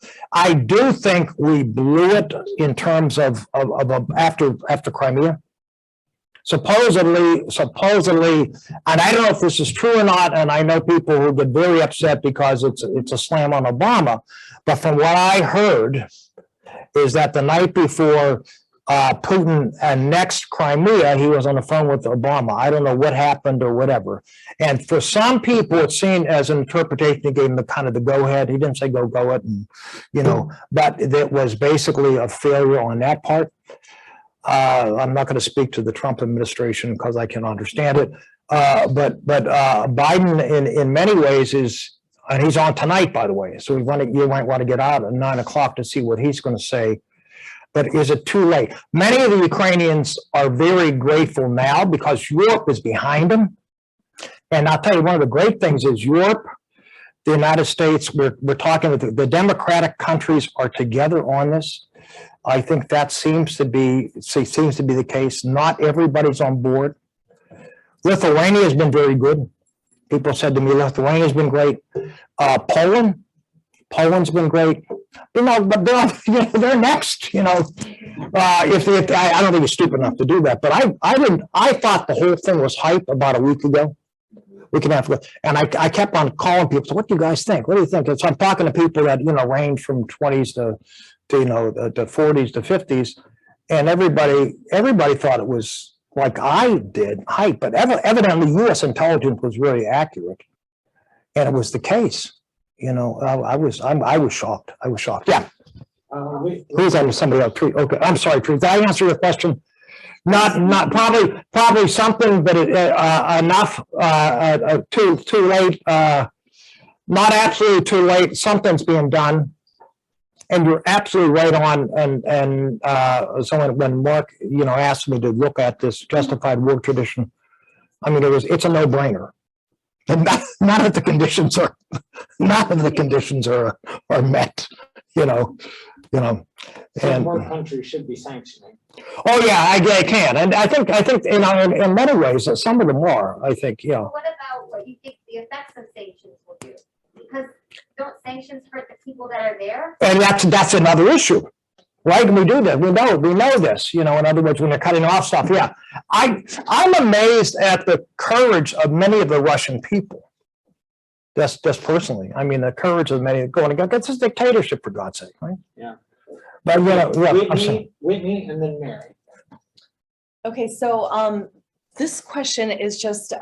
do think we blew it in terms of after Crimea. Supposedly, and I don't know if this is true or not, and I know people who get very upset because it's a slam on Obama, but from what I heard is that the night before Putin annexed Crimea, he was on the phone with Obama. I don't know what happened or whatever. And for some people, it's seen as an interpretation. He gave him the kind of the go-ahead. He didn't say go it, and but it was basically a failure on that part. I'm not going to speak to the Trump administration because I can understand it. But Biden, in many ways, is, and he's on tonight, by the way. So you might want to get out at 9 o'clock to see what he's going to say. But is it too late? Many of the Ukrainians are very grateful now because Europe is behind them. And I'll tell you, one of the great things is Europe, the United States, we're talking with the democratic countries are together on this. I think that seems to be the case. Not everybody's on board. Lithuania has been very good. People said to me, Lithuania's been great. Poland's been great. But they're next. If I don't think it's stupid enough to do that. But I thought the whole thing was hype about a week and a half ago, and I kept on calling people. So, what do you guys think? What do you think? And so I'm talking to people that range from 20s to 40s to 50s, and everybody thought it was like I did hype, but evidently U.S. intelligence was very accurate, and it was the case. I was shocked. I was shocked. Yeah. Who's that? Somebody else? Okay. I'm sorry, Tree. Did I answer your question? Not probably something, but enough. Too late. Not absolutely too late. Something's being done. and you're absolutely right on. And so when Mark, asked me to look at this justified war tradition, I mean, it's a no-brainer. And none of the conditions are met, So more countries should be sanctioning. Oh, yeah, I can. And I think, in many ways, some of them are, I think, What about what you think the effects of sanctions will do? Because don't sanctions hurt the people that are there? And that's another issue. Why can we do that? We know this, in other words, when they're cutting off stuff. Yeah. I'm amazed at the courage of many of the Russian people. Just personally. I mean, the courage of many going against this dictatorship, for God's sake, right? Yeah. But Whitney and then Mary. Okay, so this question is just,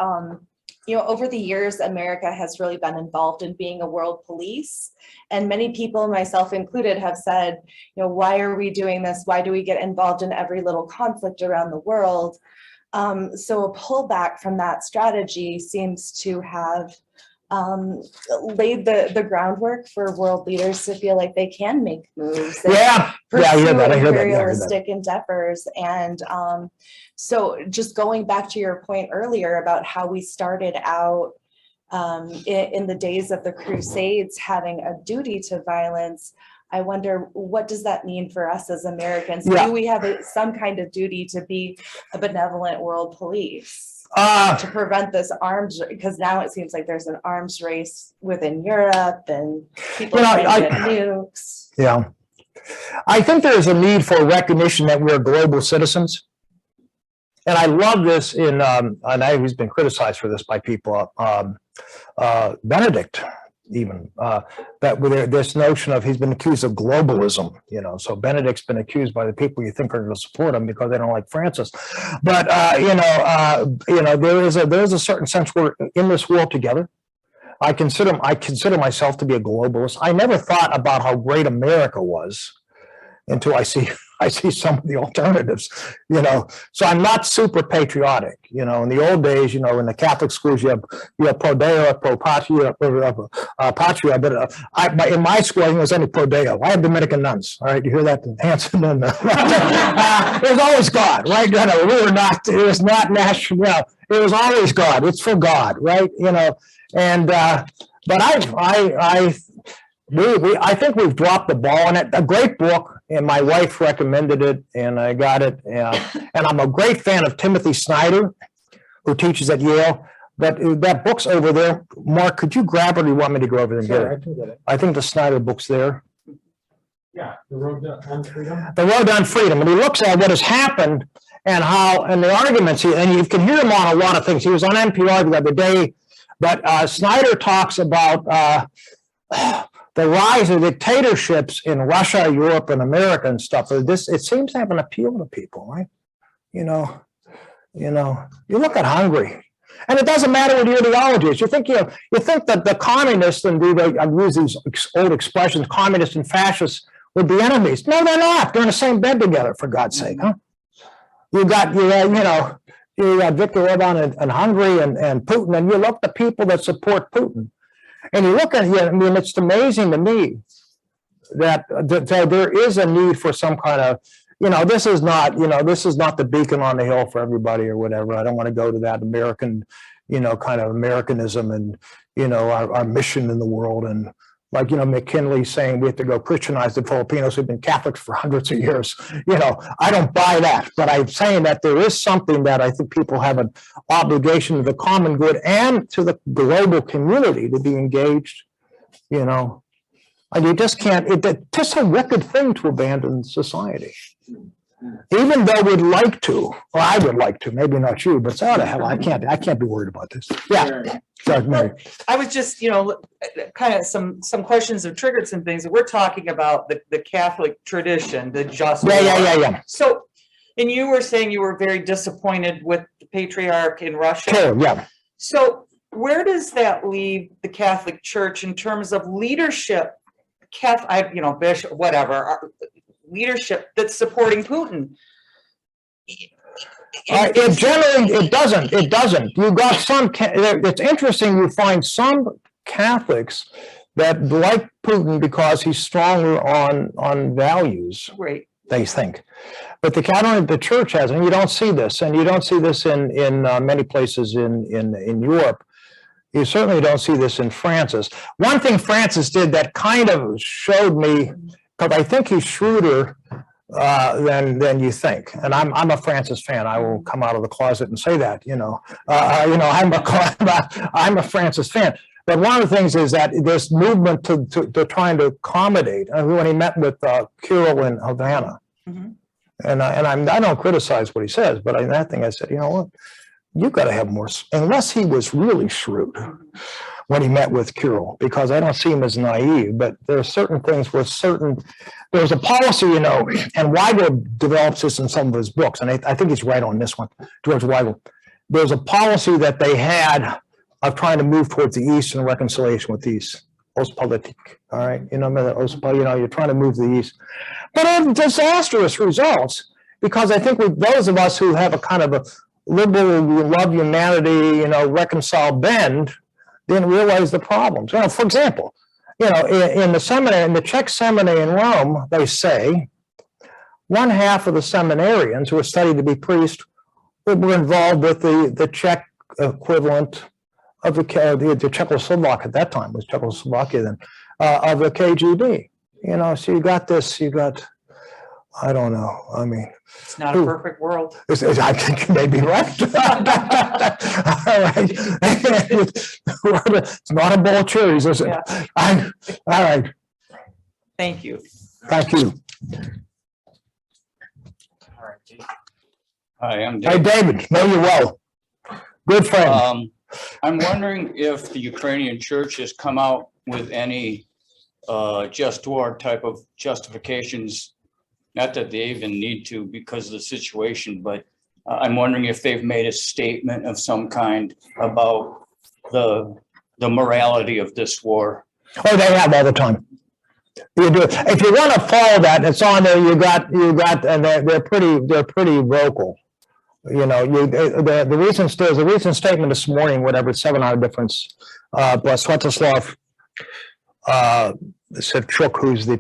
over the years, America has really been involved in being a world police. And many people, myself included, have said, why are we doing this? Why do we get involved in every little conflict around the world? So a pullback from that strategy seems to have laid the groundwork for world leaders to feel like they can make moves. Imperialistic endeavors. And so just going back to your point earlier about how we started out in the days of the Crusades having a duty to violence, I wonder, what does that mean for us as Americans? Do we have some kind of duty to be a benevolent world police? To prevent this arms, because now it seems like there's an arms race within Europe and people trying to get nukes. Yeah. I think there's a need for recognition that we're global citizens. And I love this and he's been criticized for this by people, Benedict even, that with this notion of, he's been accused of globalism, so Benedict's been accused by the people you think are going to support him because they don't like Francis. But, there is a certain sense we're in this world together. I consider myself to be a globalist. I never thought about how great America was until I see some of the alternatives, So I'm not super patriotic, In the old days, in the Catholic schools, you have pro Deo, pro patria, patria. But in my school, I think it was only pro Deo. I had Dominican nuns. All right, you hear that, Hanson? And it was always God, right? We were not. It was not national. It was always God. It's for God, right? And but I think we've dropped the ball on it. A great book, and my wife recommended it, and I got it. And I'm a great fan of Timothy Snyder, who teaches at Yale. But that book's over there. Mark, could you grab it, or do you want me to go over there and get it? I can get it. I think the Snyder book's there. Yeah, The Road to Freedom. The Road to Freedom. And he looks at what has happened and how, and the arguments, and you can hear him on a lot of things. He was on NPR the other day, but Snyder talks about the rise of dictatorships in Russia, Europe, and America and stuff. It seems to have an appeal to people, right? You look at Hungary, and it doesn't matter what your ideology is. You think that the communists, and I use these old expressions, communists and fascists would be enemies. No, they're not. They're in the same bed together, for God's sake, huh? You got Viktor Orban in Hungary and Putin, and you look at the people that support Putin. And you look at it, I mean, it's amazing to me that there is a need for some kind of, this is not the beacon on the hill for everybody or whatever. I don't want to go to that American, kind of Americanism and, our mission in the world. And like, McKinley saying we have to go Christianize the Filipinos who've been Catholics for hundreds of years. I don't buy that, but I'm saying that there is something that I think people have an obligation to the common good and to the global community to be engaged, And you just can't, it's just a wicked thing to abandon society. Even though we'd like to, or I would like to, maybe not you, but so the hell, I can't be worried about this. Yeah. Sorry, Mary. I was just, kind of some questions have triggered some things. We're talking about the Catholic tradition, the just. Yeah. So, and you were saying you were very disappointed with the patriarch in Russia. Sure, yeah. So where does that leave the Catholic Church in terms of leadership, bishop, whatever, leadership that's supporting Putin? It doesn't. You got some. It's interesting. You find some Catholics that like Putin because he's stronger on values, Right. they think. But the church has, and you don't see this, and you don't see this in many places in Europe. You certainly don't see this in Francis. One thing Francis did that kind of showed me, because I think he's shrewder than you think. And I'm a Francis fan. I will come out of the closet and say that. I'm a Francis fan. But one of the things is that this movement to trying to accommodate. When he met with Kirill in Havana, and I don't criticize what he says, but in that thing I said, you know what? You've got to have more, unless he was really shrewd when he met with Kirill, because I don't see him as naive, but there are certain things with there's a policy, and Weigel develops this in some of his books, and I think he's right on this one, George Weigel. There's a policy that they had of trying to move towards the East and reconciliation with the East. Ostpolitik, all right? You're trying to move to the East. But it had disastrous results, because I think with those of us who have a kind of a liberal, love humanity, reconcile bend, didn't realize the problems. For example, in the seminary, in the Czech seminary in Rome, they say one half of the seminarians who were studied to be priests were involved with the Czech equivalent of the Czechoslovak at that time, was Czechoslovakia then, of the KGB. So you got, I don't know. I mean, it's not a perfect world. I think you may be right. All right. It's not a bowl of cherries, is it? Yeah. All right. Thank you. Thank you. Hi, I'm Hey, David. David. Know you well. Good friend. I'm wondering if the Ukrainian Church has come out with any just war type of justifications. Not that they even need to because of the situation, but I'm wondering if they've made a statement of some kind about the morality of this war. Oh, they have all the time. You do. If you want to follow that, it's on there. You got, and they're pretty vocal. The recent statement this morning, whatever, 7-hour difference. But Sviatoslav Sevchuk, who's the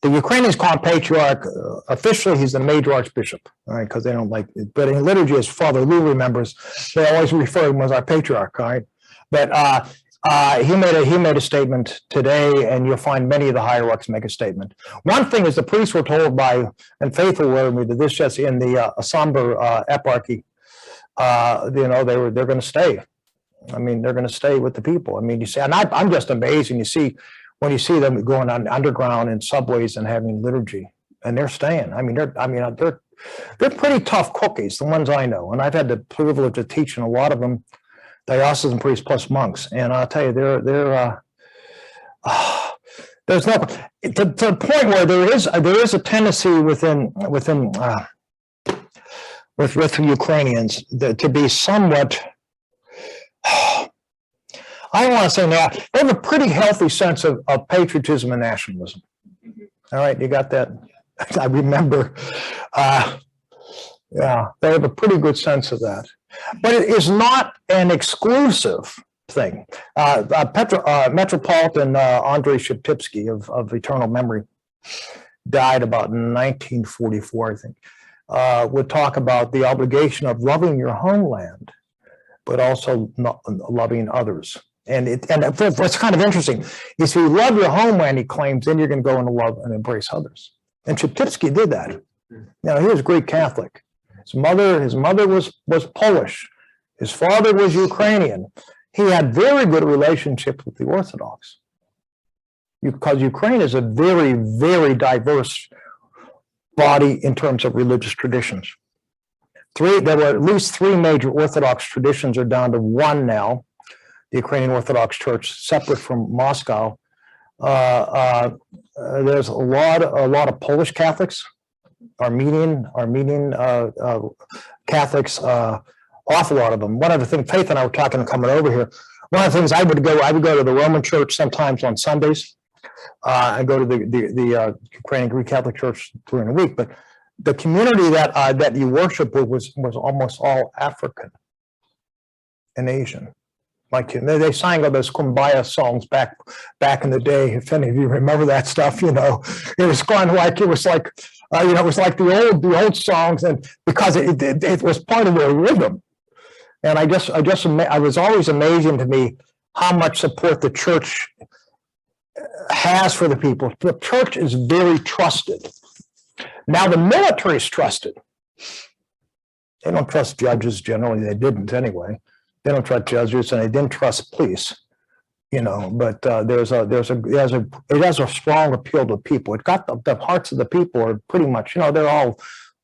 Ukrainians call him patriarch. Officially, he's the major archbishop, all right, because they don't like it. But in liturgy, as Father Lou remembers, they always refer to him as our patriarch, all right? But he made a statement today, and you'll find many of the hierarchs make a statement. One thing is the priests were told by, and faithful were me, that this just in the Asomber eparchy, they're going to stay. I mean, they're going to stay with the people. I mean, you see, and I'm just amazed, and you see, when you see them going on underground in subways and having liturgy, and they're staying. I mean, they're pretty tough cookies, the ones I know, and I've had the privilege of teaching a lot of them, diocesan priests plus monks, and I'll tell you, there's no to the point where there is a tendency with Ukrainians to be somewhat. I don't want to say that. They have a pretty healthy sense of patriotism and nationalism. All right, you got that? I remember. Yeah, they have a pretty good sense of that. But it is not an exclusive thing. Metropolitan Andrei Sheptypsky of eternal memory died about in 1944, I think, would talk about the obligation of loving your homeland, but also not loving others. And what's kind of interesting is if you love your homeland, he claims, then you're going to go and love and embrace others. And Sheptypsky did that. He was Greek Catholic. His mother was Polish. His father was Ukrainian. He had very good relationships with the Orthodox, because Ukraine is a very, very diverse body in terms of religious traditions. There were at least 3 major Orthodox traditions, are down to 1 now. The Ukrainian Orthodox Church, separate from Moscow. There's a lot of Polish Catholics, Armenian Catholics, awful lot of them. One of the things, Faith and I were talking coming over here. One of the things I would go to the Roman Church sometimes on Sundays. I go to the Ukrainian Greco Catholic Church during the week, but the community that you worship with was almost all African and Asian. Like they sang all those Kumbaya songs back in the day. If any of you remember that stuff, it was kind of like it was like the old songs, and because it was part of their rhythm. And I was always amazing to me how much support the church has for the people. The church is very trusted. Now the military is trusted. They don't trust judges generally. They didn't anyway. They don't trust judges, and they didn't trust police. But it has a strong appeal to people. It got the hearts of the people are pretty much, they're all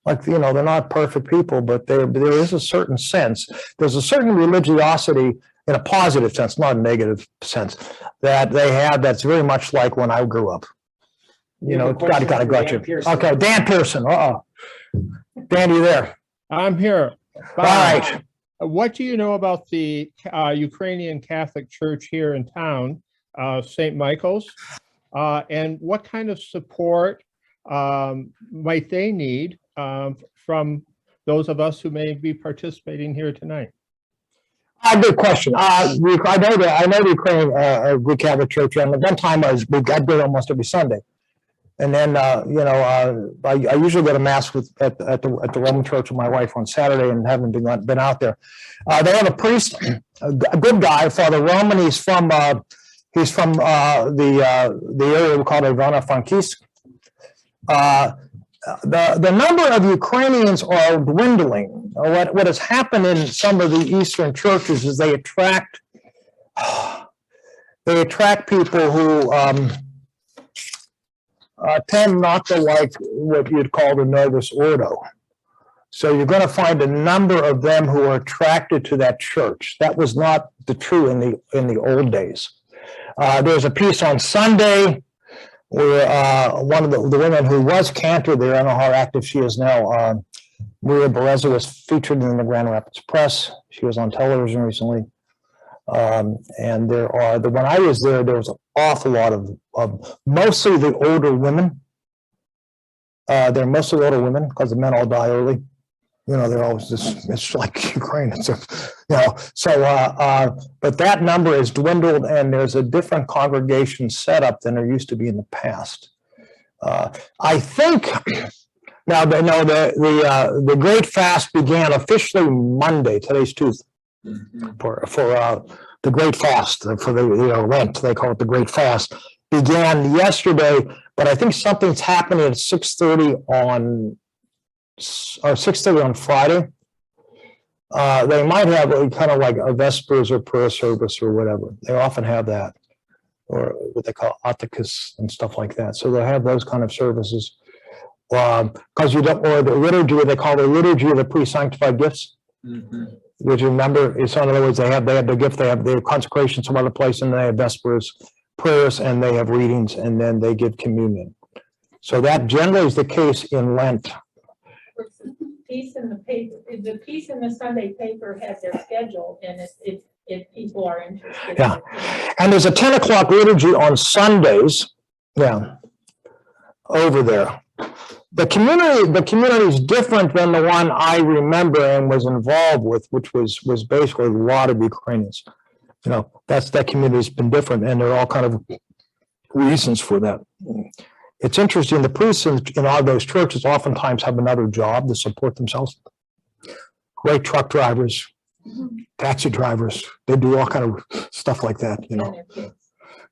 like, they're not perfect people, but there is a certain sense. There's a certain religiosity in a positive sense, not a negative sense, that they have that's very much like when I grew up. It's got you. Okay, Dan Pearson. Dan, you there? I'm here. All right. What do you know about the Ukrainian Catholic Church here in town, St. Michael's? And what kind of support might they need from those of us who may be participating here tonight? Good question. I know the Ukrainian Greek Catholic Church, and at one time I did almost every Sunday. And then, I usually go to mass at the Roman Church with my wife on Saturday, and haven't been out there. They have a priest, a good guy, Father Roman. He's from the area we call Ivano-Frankivsk. The number of Ukrainians are dwindling. What has happened in some of the Eastern churches is they attract people who tend not to like what you'd call the Novus Ordo. So you're going to find a number of them who are attracted to that church. That was not true in the old days. There's a piece on Sunday where one of the women who was cantor there, I don't know how active she is now, Maria Bereza, was featured in the Grand Rapids Press. She was on television recently. And when I was there was an awful lot of mostly the older women. They're mostly older women because the men all die early. They're always just, it's like Ukraine. But that number has dwindled, and there's a different congregation setup than there used to be in the past. I think now the Great Fast began officially Monday. Today's Tuesday. For the Great Fast, for the Lent, they call it the Great Fast, began yesterday, but I think something's happening at 6:30 on Friday. They might have kind of like a Vespers or prayer service or whatever. They often have that, or what they call Atticus and stuff like that. So they'll have those kind of services. Because or the liturgy, what they call the liturgy of the pre-sanctified gifts. Mm-hmm. Which, remember, it's in other words, they have the gift, they have their consecration some other place, and they have Vespers prayers, and they have readings, and then they give communion. So that generally is the case in Lent. Piece in the paper, the piece in the Sunday paper has their schedule, and if people are interested. Yeah, and there's a 10 o'clock liturgy on Sundays. Yeah, over there. The community is different than the one I remember and was involved with, which was basically a lot of Ukrainians. That community has been different, and there are all kind of reasons for that. It's interesting. The priests in all those churches oftentimes have another job to support themselves. Great truck drivers, taxi drivers. They do all kind of stuff like that.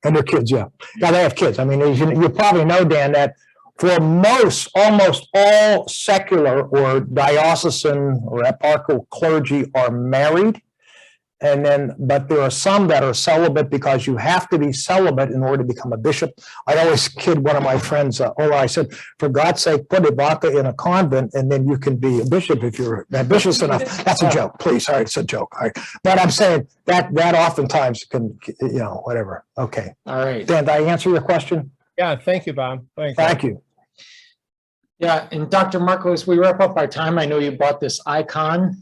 And their kids, yeah. Yeah, they have kids. I mean, you probably know, Dan, that for almost all secular or diocesan or eparchal clergy are married, but there are some that are celibate because you have to be celibate in order to become a bishop. I always kid one of my friends, I said, for God's sake, put Ibaka in a convent and then you can be a bishop if you're ambitious enough. That's a joke, please. All right, it's a joke. All right. But I'm saying that oftentimes can, whatever. Okay. All right. Dan, did I answer your question? Yeah, thank you, Bob. Thank you. Yeah, and Dr. Marko, as we wrap up our time, I know you bought this icon.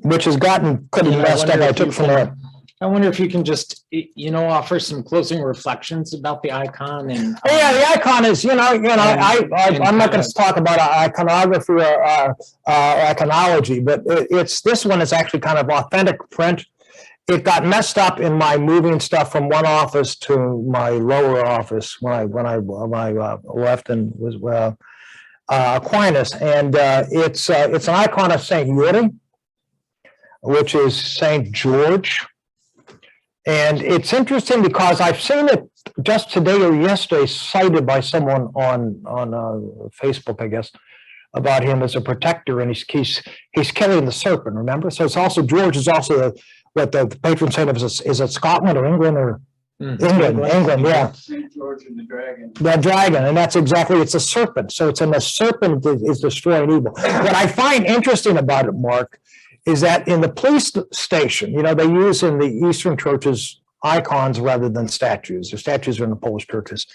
Which has gotten pretty messed up. I took from there. I wonder if you can just, offer some closing reflections about the icon. And yeah, the icon is, I'm not going to talk about iconography or iconology, but this one is actually kind of authentic print. it got messed up in my moving stuff from one office to my lower office when I left and was Aquinas, and it's an icon of Saint Yuri, which is Saint George. And it's interesting because I've seen it just today or yesterday cited by someone on Facebook, I guess, about him as a protector, and he's killing the serpent. Remember, so it's also George is also what the patron saint of is it Scotland or England or England, yeah. St. George and the dragon. The dragon, and that's exactly, it's a serpent. So it's the serpent is destroying evil. What I find interesting about it, Mark, is that in the police station, they use in the Eastern churches icons rather than statues. The statues are in the Polish churches.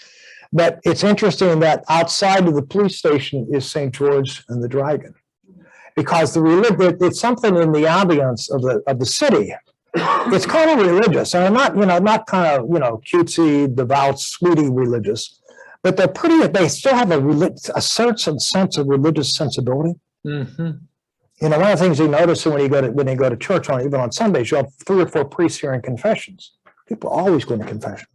But it's interesting that outside of the police station is St. George and the dragon. Because it's something in the ambience of the city. It's kind of religious, and not kind of cutesy, devout, sweetie religious, but they're pretty. They still have a certain sense of religious sensibility. Mm-hmm. One of the things you notice when you go to church even on Sundays, you have 3 or 4 priests hearing confessions. People always go to confession,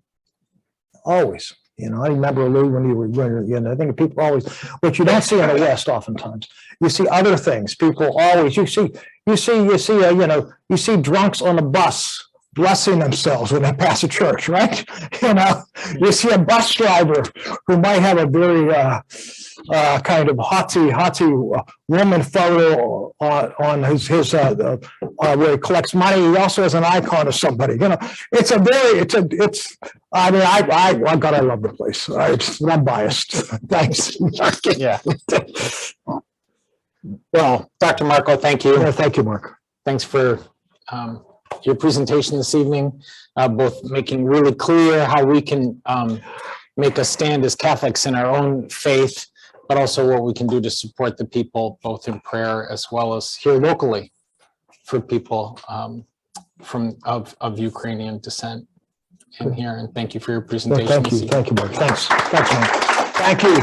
always. I remember Lou when you were, I think people always, which you don't see in the West oftentimes. You see other things. People always, you see drunks on a bus blessing themselves when they pass a church, right? You see a bus driver who might have a very kind of haughty woman photo on his where he collects money. He also has an icon of somebody. I love the place. I'm biased. Thanks. Yeah. Well, Dr. Marko, thank you. Yeah, thank you, Mark. Thanks for your presentation this evening, both making really clear how we can make a stand as Catholics in our own faith, but also what we can do to support the people, both in prayer as well as here locally for people of Ukrainian descent in here. And thank you for your presentation. Thank you, Mark. Thanks, Mark. Thank you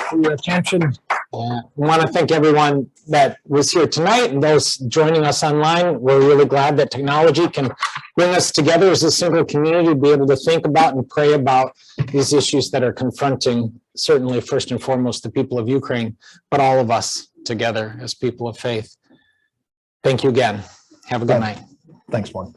for your attention. Yeah. We want to thank everyone that was here tonight and those joining us online. We're really glad that technology can bring us together as a single community to be able to think about and pray about these issues that are confronting, certainly first and foremost, the people of Ukraine, but all of us together as people of faith. Thank you again. Have a good night. Thanks, Mark.